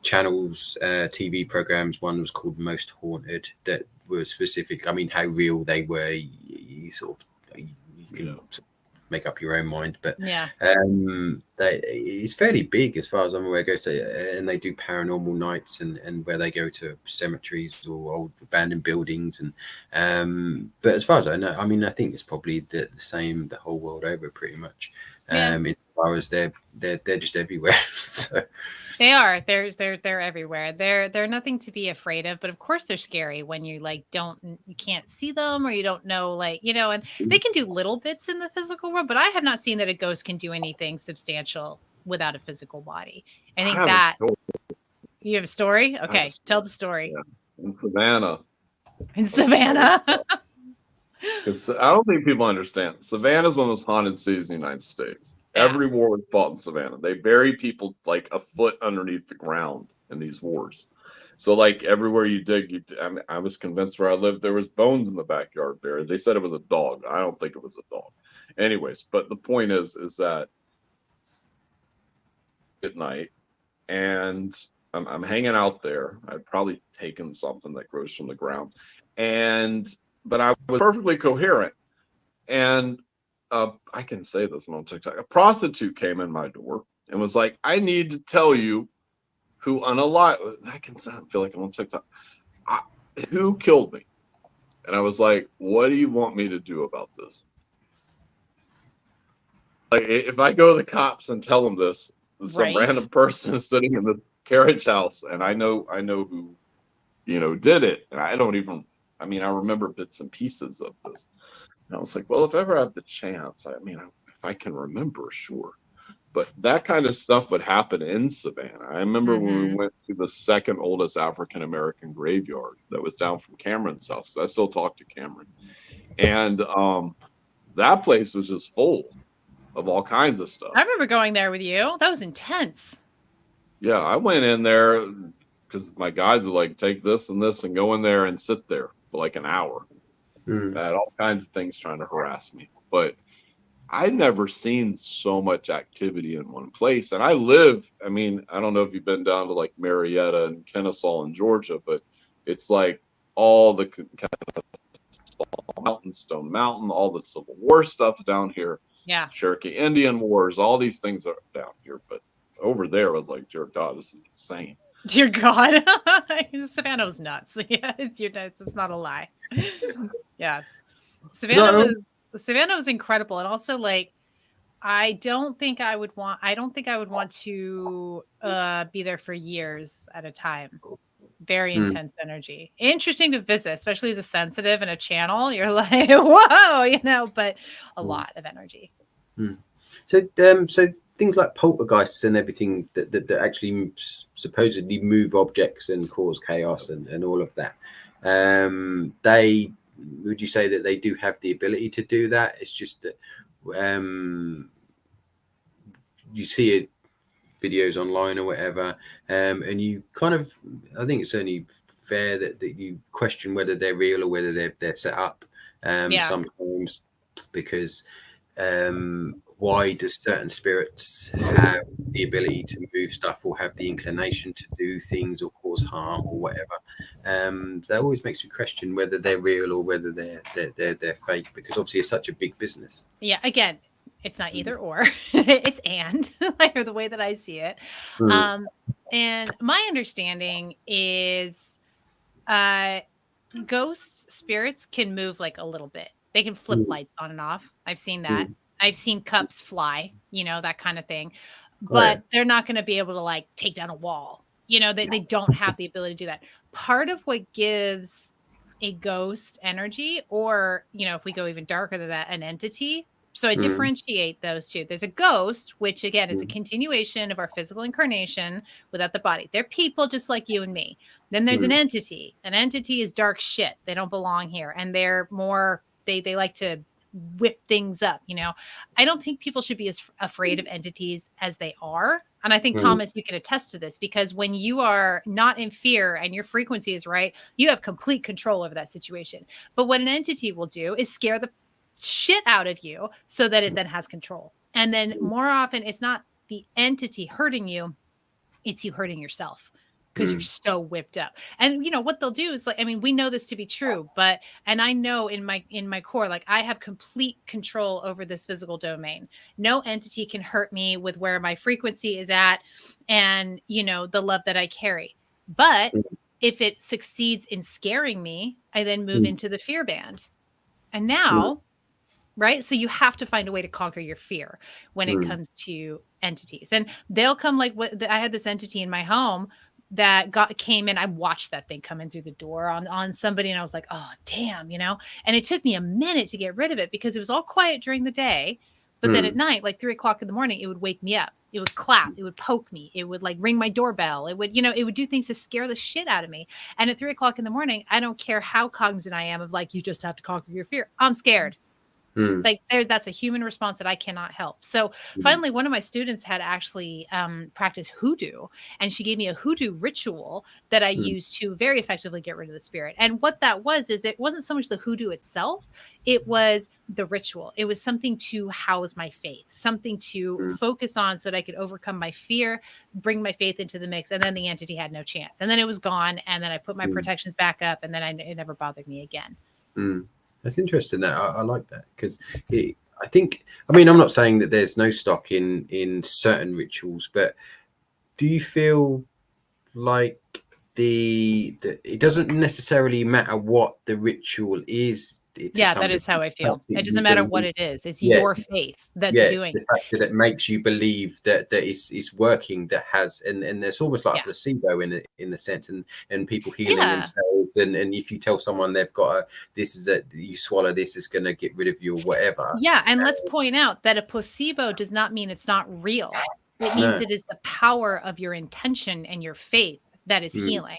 channels, TV programs. One was called Most Haunted, that were specific. I mean, how real they were, you can sort of make up your own mind. But it's fairly big as far as I'm aware goes. And they do paranormal nights and where they go to cemeteries or old abandoned buildings. And but as far as I know, I mean, I think it's probably the same the whole world over, pretty much. As far as they're just everywhere. So. They are. They're everywhere. They're nothing to be afraid of, but of course they're scary when you you can't see them, or you don't know, and they can do little bits in the physical world, but I have not seen that a ghost can do anything substantial without a physical body. I think that you have a story. Okay, tell the story. In Savannah. Because I don't think people understand. Savannah's one of the most haunted cities in the United States. Yeah. Every war was fought in Savannah. They bury people like a foot underneath the ground in these wars. So like everywhere you dig, I was convinced where I lived there was bones in the backyard buried. They said it was a dog. I don't think it was a dog. Anyways, but the point is that at night, and I'm hanging out there. I'd probably taken something that grows from the ground, but I was perfectly coherent. And I can say this on TikTok. A prostitute came in my door and was like, "I need to tell you who unalive." I can feel like I'm on TikTok. Who killed me? And I was like, "What do you want me to do about this?" Like, if I go to the cops and tell them this, some random person is sitting in this carriage house, and I know who, did it, and I don't even. I mean, I remember bits and pieces of this. And I was like, well, if ever I have the chance, if I can remember, sure. But that kind of stuff would happen in Savannah. I remember when we went to the second oldest African American graveyard that was down from Cameron's house. I still talk to Cameron. And that place was just full of all kinds of stuff. I remember going there with you. That was intense. Yeah, I went in there because my guys were like, take this and this and go in there and sit there for like an hour. I had all kinds of things trying to harass me, but I'd never seen so much activity in one place. And I don't know if you've been down to like Marietta and Kennesaw in Georgia, but it's like all the kind of Stone Mountain, all the Civil War stuff down here. Yeah. Cherokee Indian Wars, all these things are down here. But over there, I was like, dear God, this is insane. Dear God. Savannah was nuts. Yeah, it's not a lie. Yeah. Savannah was incredible. And also, like, I don't think I would want to be there for years at a time. Very intense energy. Interesting to visit, especially as a sensitive and a channel. You're like, whoa, but a lot of energy. So things like poltergeists and everything that actually supposedly move objects and cause chaos and all of that. Would you say that they do have the ability to do that? It's just that you see it videos online or whatever, and you kind of, I think it's only fair that you question whether they're real or whether they're set up sometimes, because why does certain spirits have the ability to move stuff or have the inclination to do things or cause harm or whatever? That always makes me question whether they're real or whether they're fake, because obviously it's such a big business. Yeah, again, it's not either or. It's and, like, the way that I see it. And my understanding is ghost spirits can move like a little bit. They can flip lights on and off. I've seen that. I've seen cups fly, that kind of thing. But they're not going to be able to like take down a wall. They don't have the ability to do that. Part of what gives a ghost energy, or, if we go even darker than that, an entity. So I differentiate those two. There's a ghost, which again is a continuation of our physical incarnation without the body. They're people just like you and me. Then there's an entity. An entity is dark shit. They don't belong here. And they're more, they like to whip things up. I don't think people should be as afraid of entities as they are. And I think, Thomas, you can attest to this, because when you are not in fear and your frequency is right, you have complete control over that situation. But what an entity will do is scare the shit out of you so that it then has control. And then more often, it's not the entity hurting you, it's you hurting yourself, because you're so whipped up. And what they'll do is, like, we know this to be true, and I know in my core, like, I have complete control over this physical domain. No entity can hurt me with where my frequency is at and, the love that I carry. But if it succeeds in scaring me, I then move into the fear band. And now, right? So you have to find a way to conquer your fear when it comes to entities. And they'll come, like, I had this entity in my home that came in. I watched that thing come in through the door on somebody, and I was like, oh damn, and it took me a minute to get rid of it, because it was all quiet during the day, But then at night, like 3 o'clock in the morning, it would wake me up. It would clap. It would poke me. It would like ring my doorbell. It would, it would do things to scare the shit out of me. And at 3 o'clock in the morning, I don't care how cognizant I am of like, you just have to conquer your fear. I'm scared. Like that's a human response that I cannot help. So finally, one of my students had actually practiced hoodoo, and she gave me a hoodoo ritual that I used to very effectively get rid of the spirit. And what that was is it wasn't so much the hoodoo itself, it was the ritual. It was something to house my faith, something to focus on so that I could overcome my fear, bring my faith into the mix. And then the entity had no chance. And then it was gone. And then I put my protections back up, and then it never bothered me again. That's interesting. That I like that, because I'm not saying that there's no stock in certain rituals, but do you feel like it doesn't necessarily matter what the ritual is? That is how I feel. It doesn't matter what it is. It's your faith that's doing the fact that it makes you believe that it's working, that has, and there's almost like a placebo in a sense, and people healing themselves. And if you tell someone they've got you swallow this, it's going to get rid of you or whatever. Yeah. And let's point out that a placebo does not mean it's not real. It means it is the power of your intention and your faith that is healing.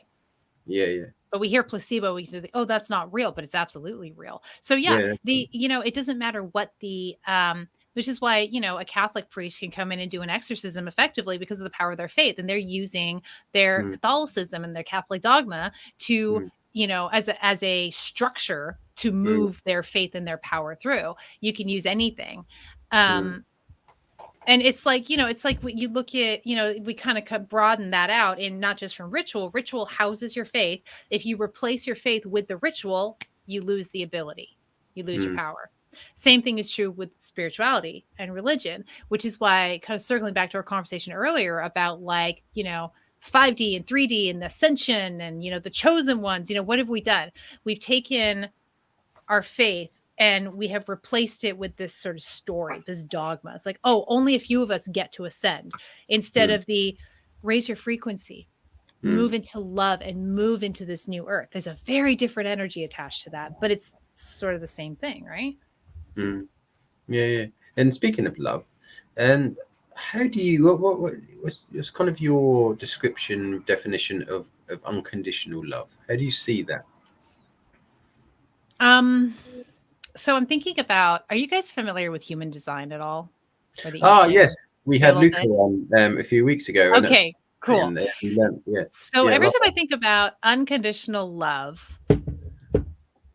Yeah. But we hear placebo, we think, oh, that's not real, but it's absolutely real. So it doesn't matter what which is why, a Catholic priest can come in and do an exorcism effectively because of the power of their faith. And they're using their Catholicism and their Catholic dogma to, as a structure to move their faith and their power through. You can use anything. And it's like, it's like what you look at, we kind of broaden that out in not just from ritual. Ritual houses your faith. If you replace your faith with the ritual, you lose the ability. You lose your power. Same thing is true with spirituality and religion, which is why, kind of circling back to our conversation earlier about 5D and 3D and the ascension and, the chosen ones, what have we done? We've taken our faith and we have replaced it with this sort of story, this dogma. It's like, oh, only a few of us get to ascend, instead of the raise your frequency, move into love, and move into this new earth. There's a very different energy attached to that, but it's sort of the same thing, right? Yeah. And speaking of love, and how do you, what's kind of your definition of unconditional love? How do you see that? So I'm thinking about, are you guys familiar with human design at all? Yes. We had Luca on a few weeks ago. Okay, cool. So every time I think about unconditional love,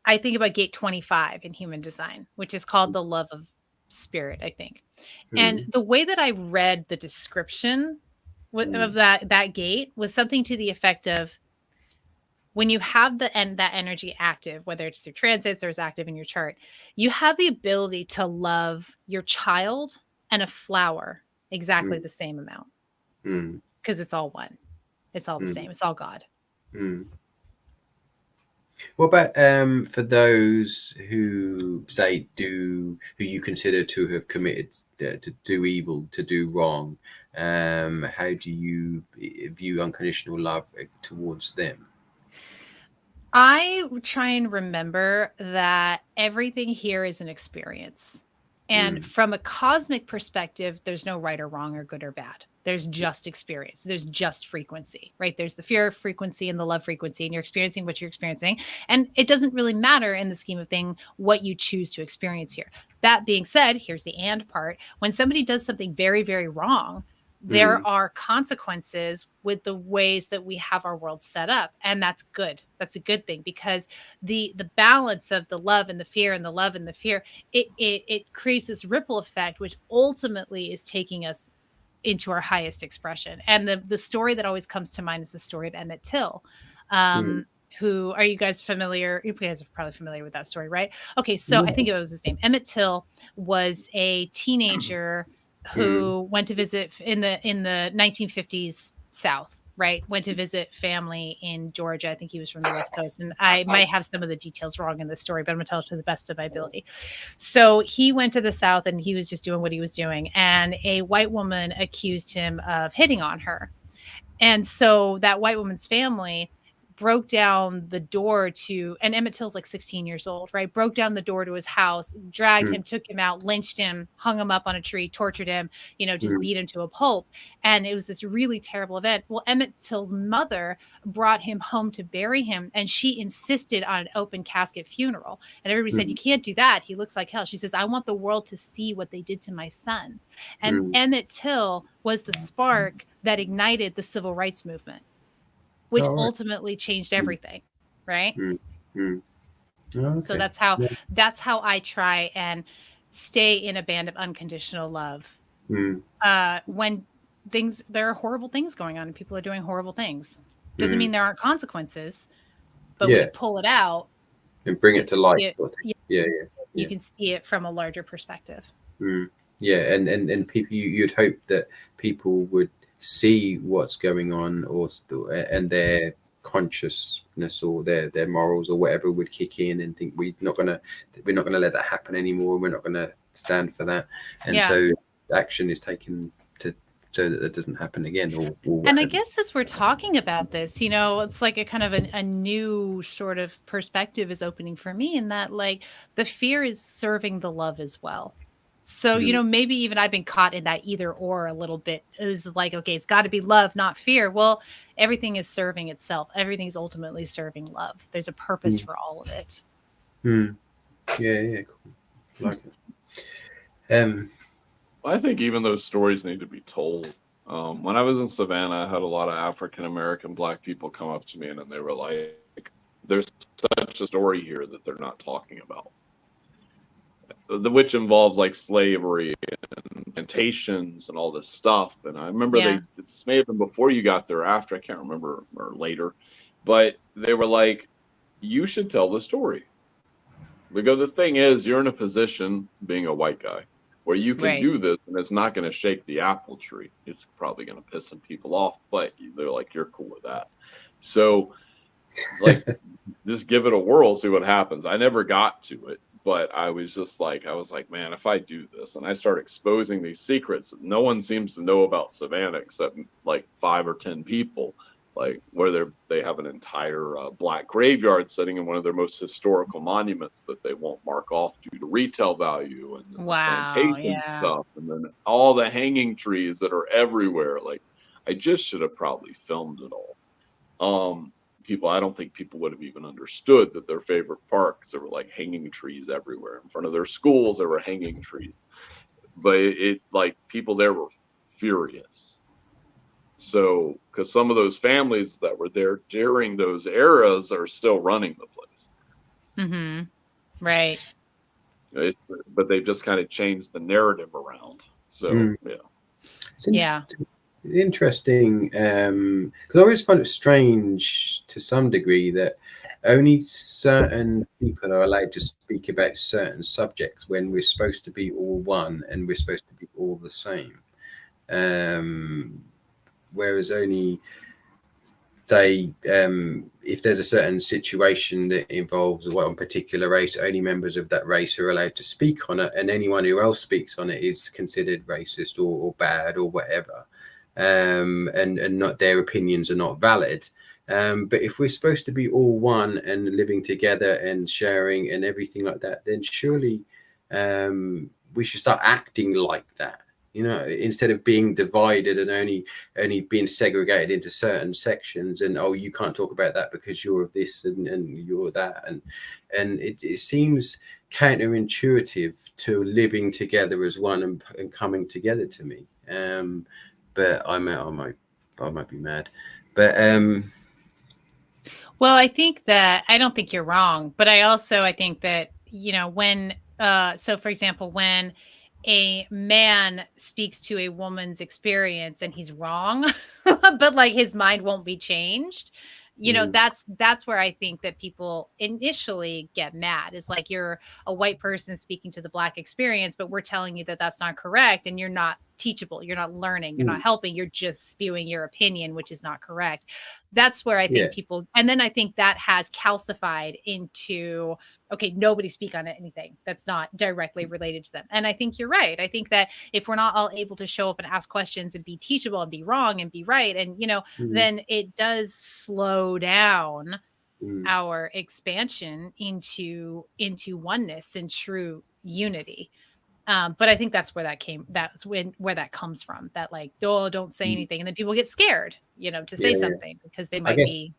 I think about gate 25 in human design, which is called the love of spirit, I think. And the way that I read the description of that gate was something to the effect of, when you have that energy active, whether it's through transits or is active in your chart, you have the ability to love your child and a flower exactly the same amount, because it's all one. It's all the same. It's all God. What about for those who who you consider to have committed to do evil, to do wrong? How do you view unconditional love towards them? I try and remember that everything here is an experience. And from a cosmic perspective, there's no right or wrong or good or bad. There's just experience. There's just frequency, right? There's the fear frequency and the love frequency, and you're experiencing what you're experiencing. And it doesn't really matter in the scheme of thing what you choose to experience here. That being said, here's the and part. When somebody does something very, very wrong, there are consequences with the ways that we have our world set up. And that's good. That's a good thing, because the balance of the love and the fear and the love and the fear, it creates this ripple effect, which ultimately is taking us into our highest expression. And the story that always comes to mind is the story of Emmett Till. Who are you guys familiar? You guys are probably familiar with that story, right? Okay. So I think it was his name. Emmett Till was a teenager who went to visit in the 1950s South, right? Went to visit family in Georgia. I think he was from the West Coast, and I might have some of the details wrong in this story, but I'm gonna tell it to the best of my ability. So he went to the South, and he was just doing what he was doing, and a white woman accused him of hitting on her. And so that white woman's family broke down the door to, and Emmett Till's like 16 years old, right? Broke down the door to his house, dragged him, took him out, lynched him, hung him up on a tree, tortured him, just beat him to a pulp. And it was this really terrible event. Well, Emmett Till's mother brought him home to bury him, and she insisted on an open casket funeral. And everybody said, you can't do that. He looks like hell. She says, I want the world to see what they did to my son. And Emmett Till was the spark that ignited the civil rights movement, which ultimately changed everything, right? Okay. So that's how I try and stay in a band of unconditional love. When there are horrible things going on and people are doing horrible things. Doesn't mean there aren't consequences, but we pull it out and bring it to light. You can see it from a larger perspective. Yeah, and people, you'd hope that people would see what's going on, and their consciousness or their morals or whatever would kick in and think we're not gonna let that happen anymore. We're not gonna stand for that, and so action is taken so that it doesn't happen again. Or and I guess as we're talking about this, it's like a kind of a new sort of perspective is opening for me, in that like the fear is serving the love as well. So, maybe even I've been caught in that either or a little bit. Is like, okay, it's got to be love, not fear. Well, everything is serving itself. Everything's ultimately serving love. There's a purpose for all of it. Yeah, cool. Like it. I think even those stories need to be told. When I was in Savannah, I had a lot of African American Black people come up to me, and they were like, "There's such a story here that they're not talking about." Which involves like slavery and plantations and all this stuff. And I remember this may have been before you got there, after, I can't remember, or later, but they were like, you should tell the story. Because the thing is, you're in a position, being a white guy, where you can do this, and it's not going to shake the apple tree. It's probably going to piss some people off, but they're like, you're cool with that. So like, just give it a whirl, see what happens. I never got to it. But I was like, man, if I do this and I start exposing these secrets that no one seems to know about Savannah except like 5 or 10 people, like where they have an entire Black graveyard sitting in one of their most historical monuments that they won't mark off due to retail value and plantation stuff, and then all the hanging trees that are everywhere. Like, I just should have probably filmed it all. I don't think people would have even understood that their favorite parks, there were like hanging trees everywhere. In front of their schools, there were hanging trees. But it like, people there were furious. So, because some of those families that were there during those eras are still running the place. Right. But they've just kind of changed the narrative around. So, It's interesting, because I always find it strange to some degree that only certain people are allowed to speak about certain subjects when we're supposed to be all one and we're supposed to be all the same. Whereas only, say, if there's a certain situation that involves one particular race, only members of that race are allowed to speak on it, and anyone who else speaks on it is considered racist or bad or whatever. And not, their opinions are not valid. But if we're supposed to be all one and living together and sharing and everything like that, then surely we should start acting like that, instead of being divided and only being segregated into certain sections, and you can't talk about that because you're of this and you're that, and it seems counterintuitive to living together as one and coming together to me. But I might be mad. But well, I don't think you're wrong, but I think that, when so for example, when a man speaks to a woman's experience and he's wrong, but like his mind won't be changed, that's where I think that people initially get mad. Is like, you're a white person speaking to the Black experience, but we're telling you that that's not correct, and you're not teachable. You're not learning. You're not helping. You're just spewing your opinion, which is not correct. That's where I think people, and then I think that has calcified into, okay, nobody speak on anything that's not directly related to them. And I think you're right. I think that if we're not all able to show up and ask questions and be teachable and be wrong and be right, and, you know, then it does slow down our expansion into oneness and true unity. But I think that's where that came. That's where that comes from. That like, oh, don't say anything, and then people get scared, you know, to say something because they might be.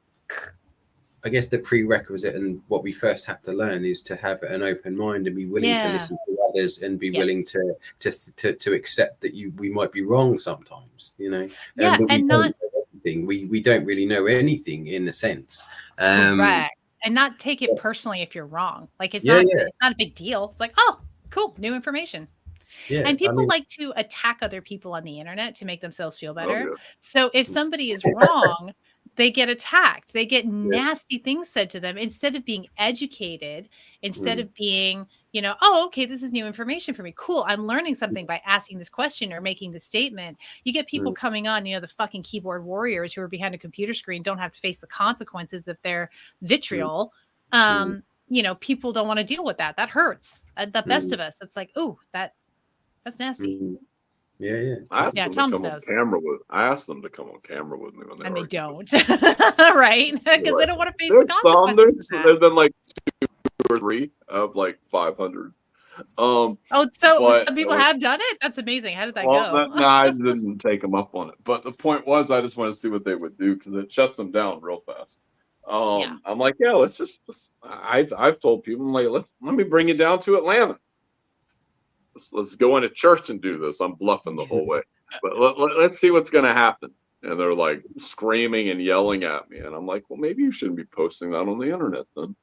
I guess the prerequisite and what we first have to learn is to have an open mind and be willing to listen to others and be willing to accept that we might be wrong sometimes, you know. And not. We don't really know anything in a sense. Correct. And not take it personally if you're wrong. Like it's not a big deal. It's like, oh, cool, new information. Yeah, and people like to attack other people on the internet to make themselves feel better. So if somebody is wrong, they get attacked. They get nasty things said to them instead of being educated, instead of being, you know, oh, okay, this is new information for me. Cool. I'm learning something by asking this question or making this statement. You get people coming on, you know, the fucking keyboard warriors who are behind a computer screen, don't have to face the consequences of their vitriol. You know, people don't want to deal with that. That hurts. The best of us. It's like, oh, that's nasty. I asked them to come on camera I asked them to come on camera with me when they don't. Right? Because they don't want to face the consequences. There's been like 2 or 3 of like 500. So some people have done it? That's amazing. How did that go? No, I didn't take them up on it. But the point was, I just want to see what they would do because it shuts them down real fast. I'm like, let's I've told people, I'm like, let me bring you down to Atlanta. Let's go into church and do this. I'm bluffing the whole way, but let's see what's going to happen. And they're like screaming and yelling at me, and I'm like, well, maybe you shouldn't be posting that on the internet then.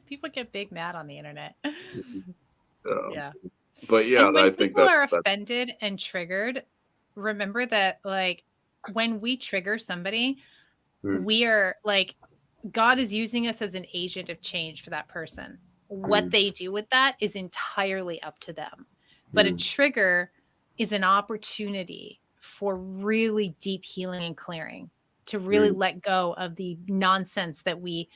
People get big mad on the internet. But and when I think people are offended and triggered, remember that like when we trigger somebody, we are like, God is using us as an agent of change for that person. What they do with that is entirely up to them. But a trigger is an opportunity for really deep healing and clearing, to really let go of the nonsense that we,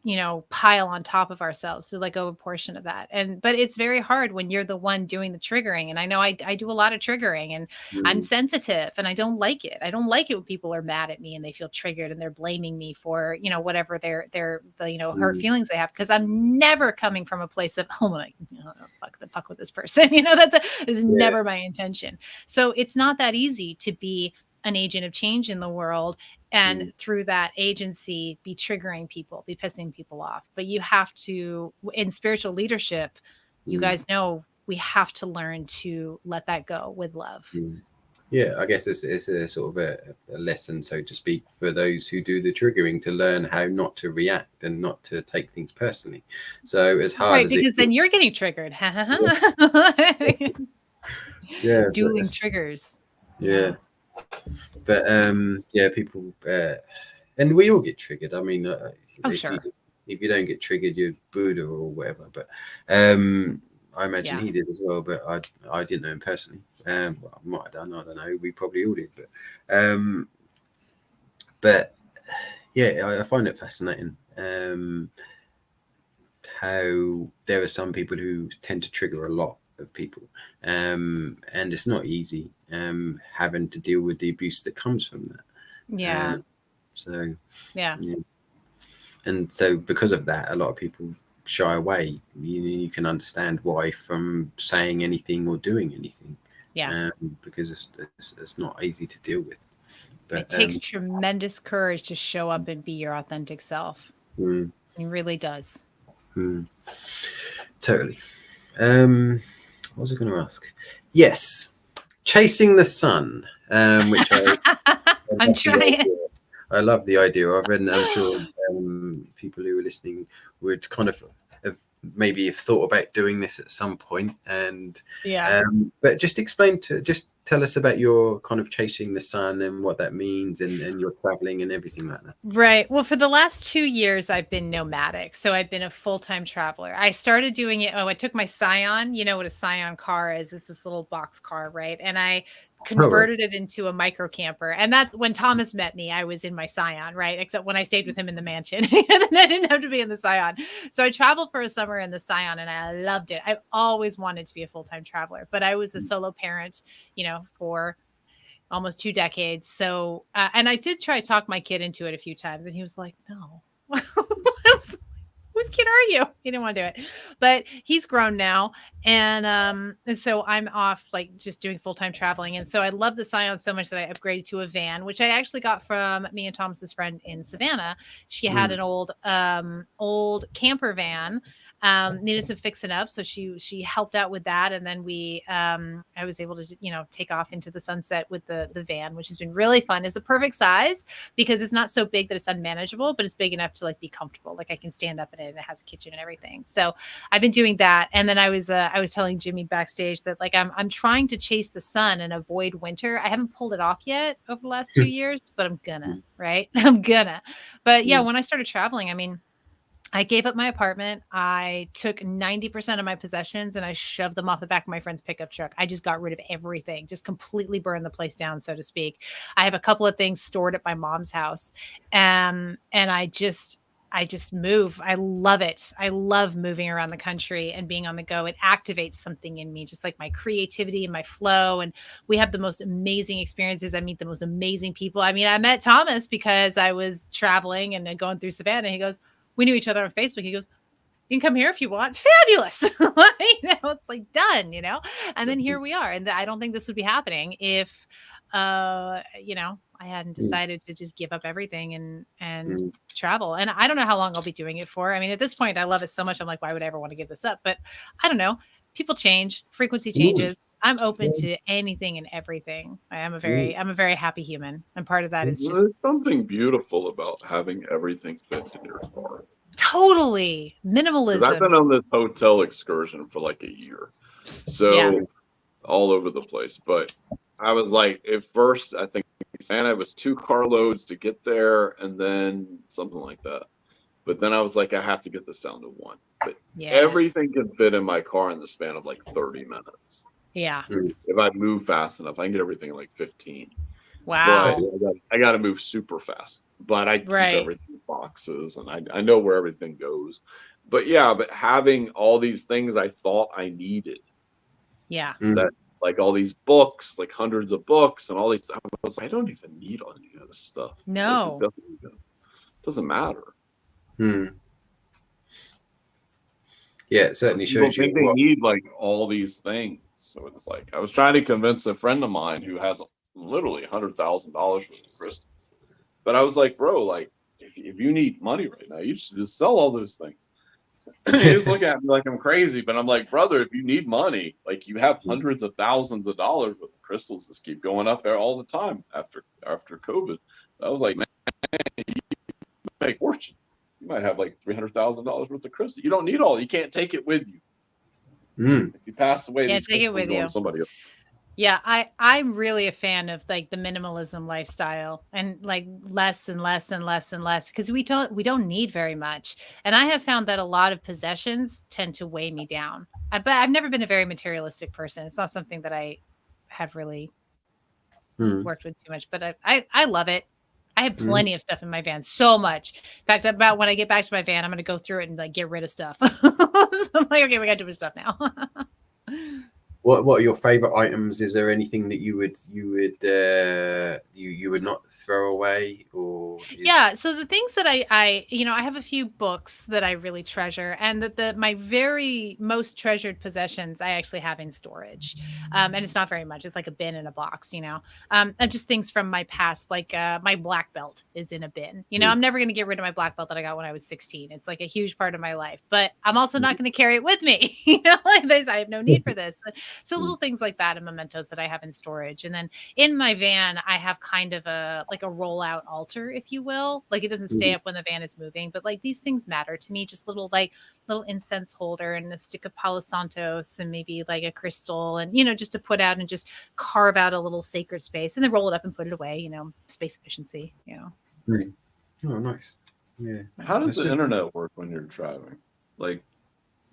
you know, pile on top of ourselves, to let go of a portion of that. But it's very hard when you're the one doing the triggering. And I know I do a lot of triggering, and I'm sensitive, and I don't like it. I don't like it when people are mad at me and they feel triggered and they're blaming me for, you know, whatever their you know, hurt feelings they have, because I'm never coming from a place of, oh my, fuck with this person. You know, that is never my intention. So it's not that easy to be an agent of change in the world, and through that agency be triggering people, be pissing people off. But you have to, in spiritual leadership, you guys know, we have to learn to let that go with love. I guess it's a sort of a lesson, so to speak, for those who do the triggering, to learn how not to react and not to take things personally. So as hard as because then you're getting triggered. Dueling triggers. But people and we all get triggered. I mean, if you don't get triggered, you're Buddha or whatever. But I imagine he did as well, but I didn't know him personally. Well, I might have done, I don't know, we probably all did, but I find it fascinating how there are some people who tend to trigger a lot of people, and it's not easy having to deal with the abuse that comes from that. And so because of that, a lot of people shy away. You can understand why, from saying anything or doing anything, because it's not easy to deal with. But it takes tremendous courage to show up and be your authentic self. It really does. Totally. What was I going to ask? Yes, chasing the sun, which I'm trying. I love the idea of it, and I'm sure people who are listening would kind of have maybe thought about doing this at some point. And but just explain to just tell us about your kind of chasing the sun and what that means, and your traveling and everything like that. Right. Well, for the last 2 years, I've been nomadic. So I've been a full-time traveler. I started doing it. Oh, I took my Scion. You know what a Scion car is? It's this little box car, right? And I converted it into a micro camper. And that's when Thomas met me, I was in my Scion, right? Except when I stayed with him in the mansion. And then I didn't have to be in the Scion. So I traveled for a summer in the Scion and I loved it. I've always wanted to be a full-time traveler, but I was a solo parent, for almost 2 decades. So, and I did try to talk my kid into it a few times, and he was like, "No, whose kid are you?" He didn't want to do it, but he's grown now, and so I'm off like just doing full time traveling, and so I love the Scion so much that I upgraded to a van, which I actually got from me and Thomas's friend in Savannah. She had an old camper van. Needed some fixing up, so she helped out with that, and then I was able to take off into the sunset with the van, which has been really fun. It's the perfect size because it's not so big that it's unmanageable, but it's big enough to like be comfortable. Like I can stand up in it, and it has a kitchen and everything. So I've been doing that, and then I was telling Jimmy backstage that like I'm trying to chase the sun and avoid winter. I haven't pulled it off yet over the last 2 years, but I'm gonna, right? I'm gonna. But yeah, when I started traveling, I mean, I gave up my apartment. I took 90% of my possessions and I shoved them off the back of my friend's pickup truck. I just got rid of everything, just completely burned the place down, so to speak. I have a couple of things stored at my mom's house. And I just move. I love it. I love moving around the country and being on the go. It activates something in me, just like my creativity and my flow. And we have the most amazing experiences. I meet the most amazing people. I mean, I met Thomas because I was traveling and going through Savannah. He goes, we knew each other on Facebook. He goes, "You can come here if you want." Fabulous. It's like done, and then here we are. And I don't think this would be happening if, I hadn't decided to just give up everything and travel. And I don't know how long I'll be doing it for. I mean, at this point, I love it so much. I'm like, why would I ever want to give this up? But I don't know. People change, frequency changes. I'm open to anything and everything. I'm a very happy human. And part of that is just There's something beautiful about having everything fit in your car. totally 'Cause minimalism. I've been on this hotel excursion for like a year. So all over the place. But I was like, at first, I think Santa was 2 carloads to get there and then something like that. But then I was like, I have to get this down to 1. But everything can fit in my car in the span of like 30 minutes. Yeah. If I move fast enough, I can get everything in like 15. Wow. But I got to move super fast. But I keep everything in boxes and I know where everything goes. But but having all these things I thought I needed. Yeah. That like all these books, like hundreds of books and all these, I don't even need all any of this stuff. No. Like, it doesn't matter. Yeah, it certainly shows you. They need like all these things. So it's like I was trying to convince a friend of mine who has literally $100,000 worth of crystals. But I was like, bro, like if you need money right now, you should just sell all those things. He was looking at me like I'm crazy, but I'm like, brother, if you need money, like you have hundreds of thousands of dollars worth of crystals that keep going up there all the time after COVID. I was like, man, you make fortune. You might have like $300,000 worth of crystals. You don't need all. You can't take it with you. If you pass away, Can't take it with you. Somebody else. Yeah, I'm really a fan of like the minimalism lifestyle and like less and less and less and less because we don't need very much. And I have found that a lot of possessions tend to weigh me down. But I've never been a very materialistic person. It's not something that I have really worked with too much. But I love it. I have plenty of stuff in my van, so much. In fact, about when I get back to my van, I'm going to go through it and like get rid of stuff. So I'm like, okay, we got too much stuff now. What are your favorite items? Is there anything that you would not throw away or? So the things that I have a few books that I really treasure, and that my very most treasured possessions I actually have in storage, and it's not very much. It's like a bin in a box, and just things from my past, like my black belt is in a bin. I'm never going to get rid of my black belt that I got when I was 16. It's like a huge part of my life, but I'm also not going to carry it with me. Like this, I have no need for this. So little things like that and mementos that I have in storage. And then in my van, I have kind of a rollout altar, if you will. Like it doesn't stay up when the van is moving, but like these things matter to me. Just little incense holder and a stick of Palo Santos and maybe like a crystal and, just to put out and just carve out a little sacred space and then roll it up and put it away, space efficiency, Oh, nice. Yeah. How does the internet work when you're driving? Like,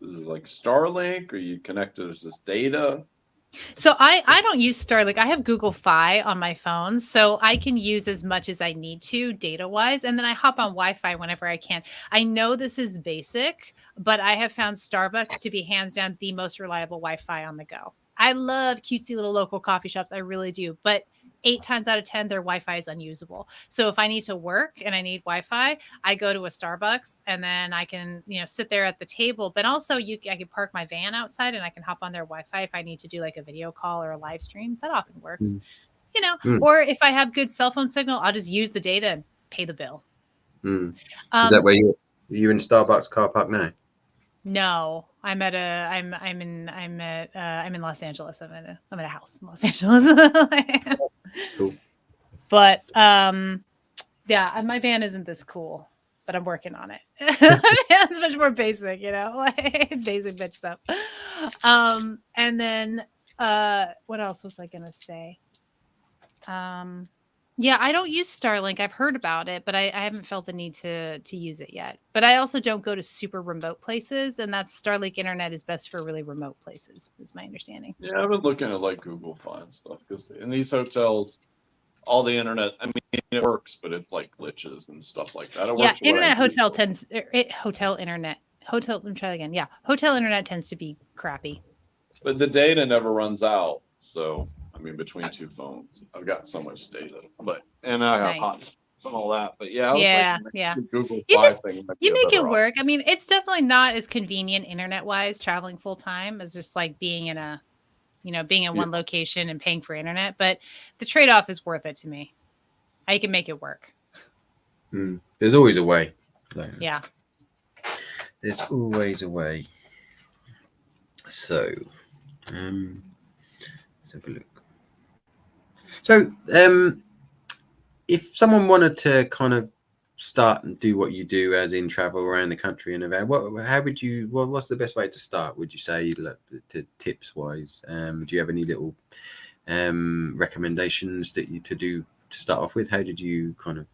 is it like Starlink, or you connected to this data? So I don't use Starlink. I have Google Fi on my phone, so I can use as much as I need to data wise, and then I hop on Wi-Fi whenever I can. I know this is basic, but I have found Starbucks to be hands down the most reliable Wi-Fi on the go. I love cutesy little local coffee shops. I really do, but 8 times out of 10, their Wi-Fi is unusable. So if I need to work and I need Wi-Fi, I go to a Starbucks and then I can, sit there at the table. But also I can park my van outside and I can hop on their Wi-Fi if I need to do like a video call or a live stream. That often works, or if I have good cell phone signal, I'll just use the data and pay the bill. Is that where you in Starbucks car park now? No, I'm in Los Angeles. I'm at a house in Los Angeles. Cool. But yeah, my van isn't this cool, but I'm working on it. It's much more basic, like basic bitch stuff. And then what else was I gonna say? Yeah, I don't use Starlink. I've heard about it, but I haven't felt the need to use it yet. But I also don't go to super remote places, and that's Starlink internet is best for really remote places, is my understanding. Yeah, I've been looking at like Google Fi and stuff because in these hotels, all the internet, I mean, it works, but it's like glitches and stuff like that. Yeah, internet hotel tends hotel internet. Let me try again. Yeah, hotel internet tends to be crappy. But the data never runs out, so. I mean, between 2 phones, I've got so much data, and I have hotspots and all that. But yeah, the Google you Fi thing. You make it work. I mean, it's definitely not as convenient internet-wise traveling full time as just like being in one location and paying for internet. But the trade-off is worth it to me. I can make it work. There's always a way. Yeah. There's always a way. So, let's have a look. So, if someone wanted to kind of start and do what you do, as in travel around the country in a van, what's the best way to start? Would you say, to tips wise? Do you have any little recommendations to start off with? How did you kind of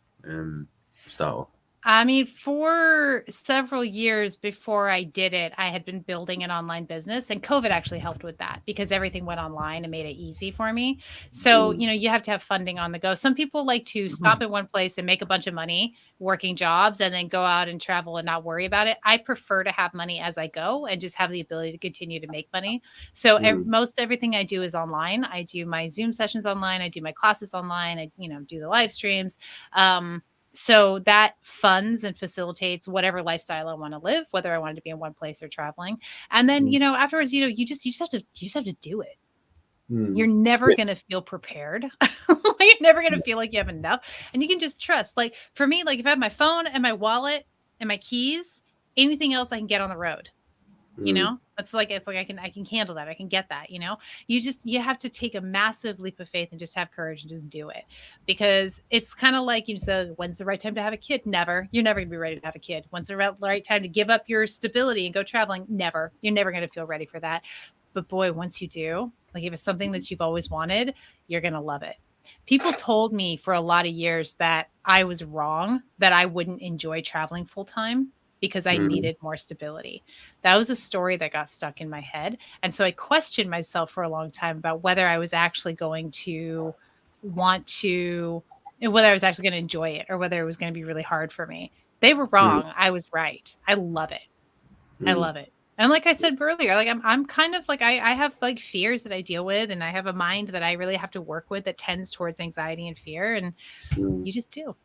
start off? I mean, for several years before I did it, I had been building an online business, and COVID actually helped with that because everything went online and made it easy for me. So, you have to have funding on the go. Some people like to stop in one place and make a bunch of money working jobs and then go out and travel and not worry about it. I prefer to have money as I go and just have the ability to continue to make money. So most everything I do is online. I do my Zoom sessions online. I do my classes online. I, do the live streams. So that funds and facilitates whatever lifestyle I want to live, whether I wanted to be in one place or traveling. And then, afterwards, you just have to do it. You're never going to feel prepared. You're never going to feel like you have enough. And you can just trust. Like for me, like if I have my phone and my wallet and my keys, anything else I can get on the road. It's like I can handle that. I can get that, you have to take a massive leap of faith and just have courage and just do it, because it's kind of like you said, when's the right time to have a kid? Never. You're never gonna be ready to have a kid. When's the right time to give up your stability and go traveling? Never. You're never going to feel ready for that. But boy, once you do, like if it's something that you've always wanted, you're going to love it. People told me for a lot of years that I was wrong, that I wouldn't enjoy traveling full time because I needed more stability. That was a story that got stuck in my head. And so I questioned myself for a long time about whether I was actually going to whether I was actually going to enjoy it or whether it was going to be really hard for me. They were wrong. I was right. I love it. I love it. And like I said earlier, like I'm kind of like, I have like fears that I deal with, and I have a mind that I really have to work with that tends towards anxiety and fear. And you just do.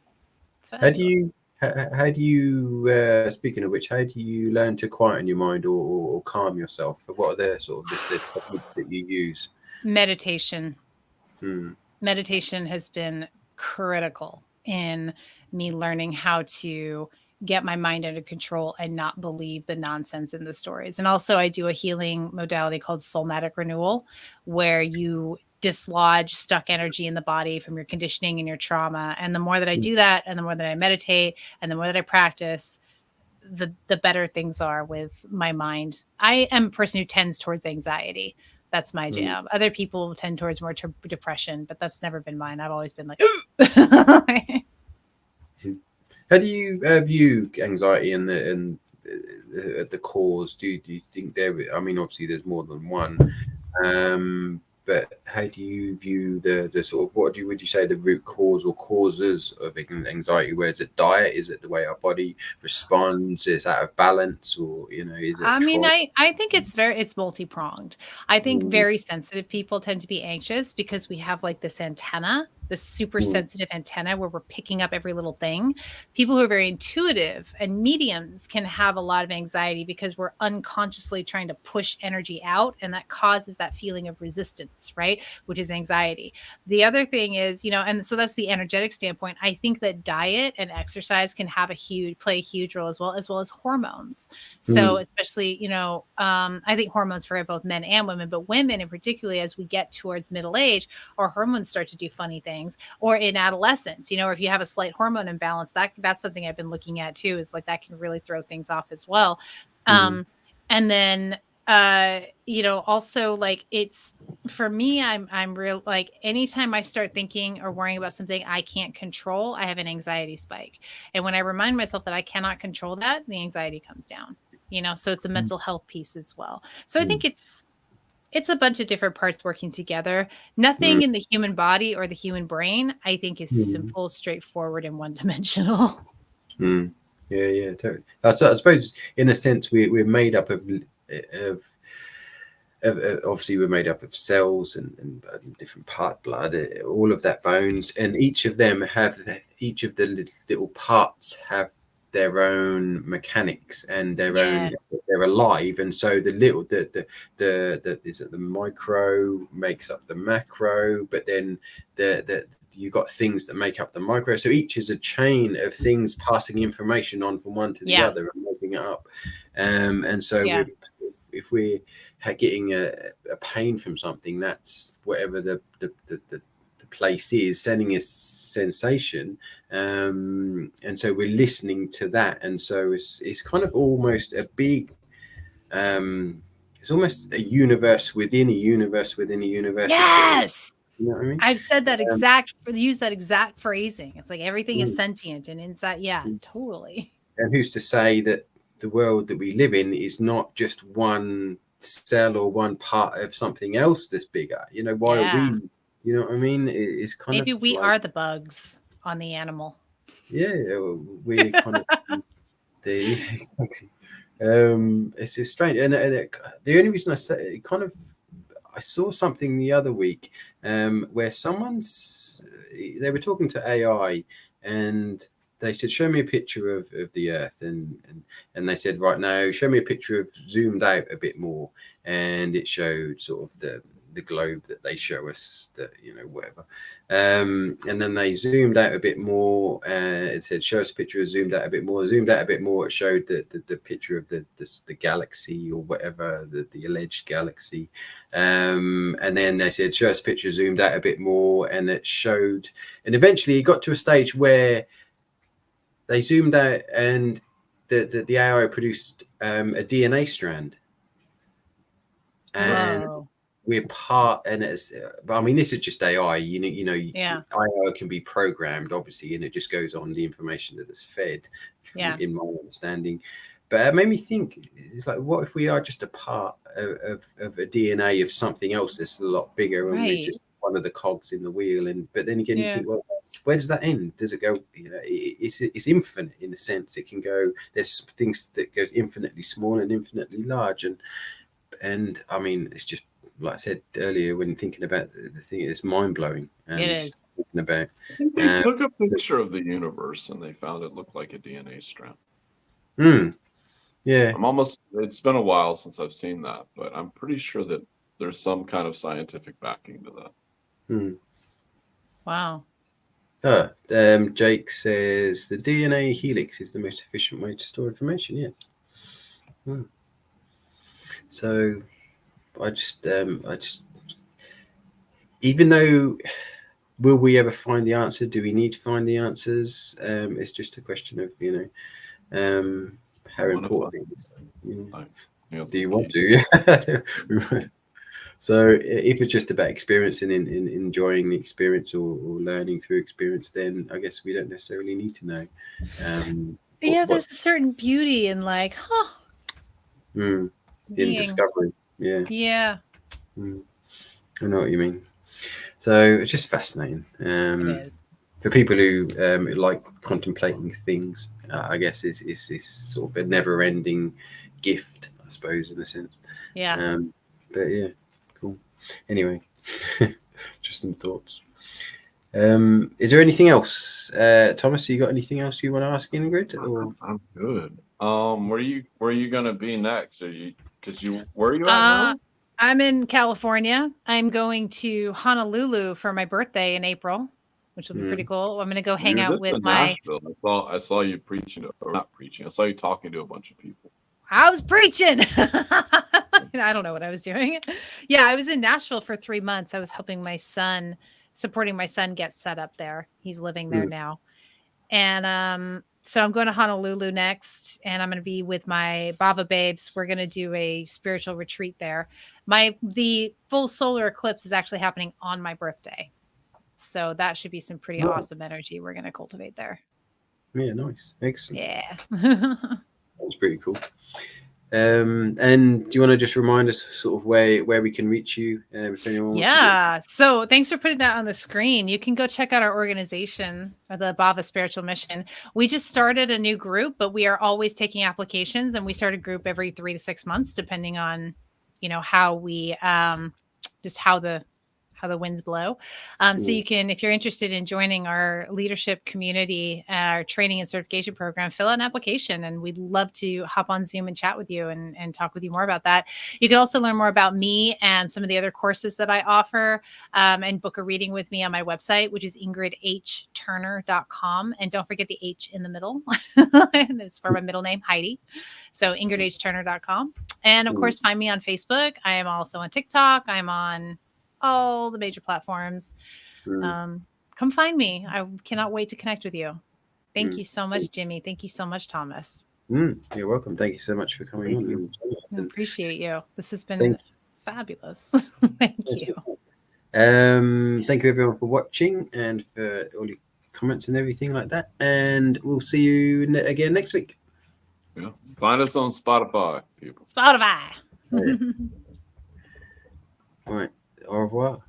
How do you, speaking of which, how do you learn to quieten your mind or calm yourself? What are the sort of the techniques that you use? Meditation. Meditation has been critical in me learning how to get my mind under control and not believe the nonsense in the stories. And also I do a healing modality called soulmatic renewal, where you dislodge stuck energy in the body from your conditioning and your trauma. And the more that I do that, and the more that I meditate, and the more that I practice, the better things are with my mind. I am a person who tends towards anxiety. That's my jam. Other people tend towards more depression, but that's never been mine. I've always been like, How do you view anxiety and the cause? Do you think there? I mean, obviously, there's more than one. But how do you view the sort of would you say the root cause or causes of anxiety? Where is it diet? Is it the way our body responds? Is it out of balance, or is it? I mean, I think it's multi-pronged. I think very sensitive people tend to be anxious because we have like this antenna, this super sensitive antenna where we're picking up every little thing. People who are very intuitive and mediums can have a lot of anxiety because we're unconsciously trying to push energy out, and that causes that feeling of resistance, right? Which is anxiety. The other thing is, and so that's the energetic standpoint. I think that diet and exercise can play a huge role as well as hormones. So especially, I think hormones for both men and women, but women in particularly, as we get towards middle age, our hormones start to do funny things. Or in adolescence, or if you have a slight hormone imbalance, that's something I've been looking at too, is like that can really throw things off as well. And then, also like it's, for me, I'm real, like anytime I start thinking or worrying about something I can't control, I have an anxiety spike. And when I remind myself that I cannot control that, the anxiety comes down, so it's a mental health piece as well. So I think it's a bunch of different parts working together. Nothing in the human body or the human brain, I think, is simple, straightforward, and one-dimensional. Yeah, totally. I suppose, in a sense, we're made up of obviously we're made up of cells and different part blood, all of that bones, and each of them each of the little parts have their own mechanics and their own, they're alive, and so the micro makes up the macro, but then you got things that make up the micro, so each is a chain of things passing information on from one to the other and making it up, and so if we're getting a pain from something, that's whatever the place is sending us sensation, and so we're listening to that, and so it's kind of almost a big it's almost a universe within a universe within a universe. Yes, you know what I mean? I've said that use that exact phrasing. It's like everything is sentient and inside. Totally. And who's to say that the world that we live in is not just one cell or one part of something else that's bigger? Why are we? You know what I mean? It's kind maybe of we are the bugs on the animal. Yeah, we're kind of exactly. It's just strange, and the only reason I say it, I saw something the other week where they were talking to AI, and they said, show me a picture of the Earth, and they said, right now, show me a picture of zoomed out a bit more, and it showed sort of the globe that they show us, that whatever, and then they zoomed out a bit more, it said, show us a picture of zoomed out a bit more, it showed the picture of the galaxy or whatever, the alleged galaxy, and then they said, show us a picture zoomed out a bit more, and it showed, and eventually it got to a stage where they zoomed out and the AI produced a DNA strand, and we're part, and it's, but I mean, this is just AI, AI can be programmed, obviously, and it just goes on the information that is fed, in my understanding. But it made me think, it's like, what if we are just a part of a DNA of something else that's a lot bigger, and we're just one of the cogs in the wheel? But then again, you think, well, where does that end? Does it go, it's infinite in a sense. It can go, there's things that goes infinitely small and infinitely large, and I mean, it's just, like I said earlier, when thinking about the thing, it's mind-blowing. It is. Thinking about, they took a picture of the universe and they found it looked like a DNA strand. Yeah. It's been a while since I've seen that, but I'm pretty sure that there's some kind of scientific backing to that. Wow. Jake says the DNA helix is the most efficient way to store information. Yeah. So I just, even though, will we ever find the answer? Do we need to find the answers? It's just a question of, how important it is. Do you want to? So if it's just about experiencing and enjoying the experience or learning through experience, then I guess we don't necessarily need to know. There's a certain beauty in like, in discovery. Yeah. Yeah. I know what you mean. So it's just fascinating. It is. For people who like contemplating things, I guess it's sort of a never-ending gift, I suppose, in a sense. Yeah. But yeah, cool. Anyway, just some thoughts. Is there anything else, Thomas? You got anything else you want to ask Ingrid? Or? I'm good. Where are you gonna be next? Where are you at now? I'm in California. I'm going to Honolulu for my birthday in April, which will be pretty cool. I'm gonna go hang out with my. Nashville. I saw you preaching, or not preaching. I saw you talking to a bunch of people. I was preaching. I don't know what I was doing. Yeah, I was in Nashville for 3 months. I was helping my son, supporting my son get set up there. He's living there now. And so I'm going to Honolulu next, and I'm going to be with my Baba babes. We're going to do a spiritual retreat there. The full solar eclipse is actually happening on my birthday. So that should be some pretty awesome energy we're going to cultivate there. Yeah, nice. Excellent. Yeah. Sounds pretty cool. And do you want to just remind us sort of where we can reach you? If anyone So thanks for putting that on the screen. You can go check out our organization, the Bava Spiritual Mission. We just started a new group, but we are always taking applications, and we start a group every 3 to 6 months, depending on, how we just how the winds blow. So you can, if you're interested in joining our leadership community, our training and certification program, fill out an application, and we'd love to hop on Zoom and chat with you and talk with you more about that. You can also learn more about me and some of the other courses that I offer, and book a reading with me on my website, which is ingridhturner.com. And don't forget the H in the middle. It's for my middle name, Heidi. So ingridhturner.com. And of course, find me on Facebook. I am also on TikTok. I'm on all the major platforms. Come find me. I cannot wait to connect with you. Thank you so much, Jimmy. Thank you so much, Thomas. You're welcome. Thank you so much for coming on. I appreciate you. This has been fabulous. Thank you. Thank you everyone for watching and for all your comments and everything like that. And we'll see you again next week. Yeah. Find us on Spotify, people. Spotify. All right. Au revoir.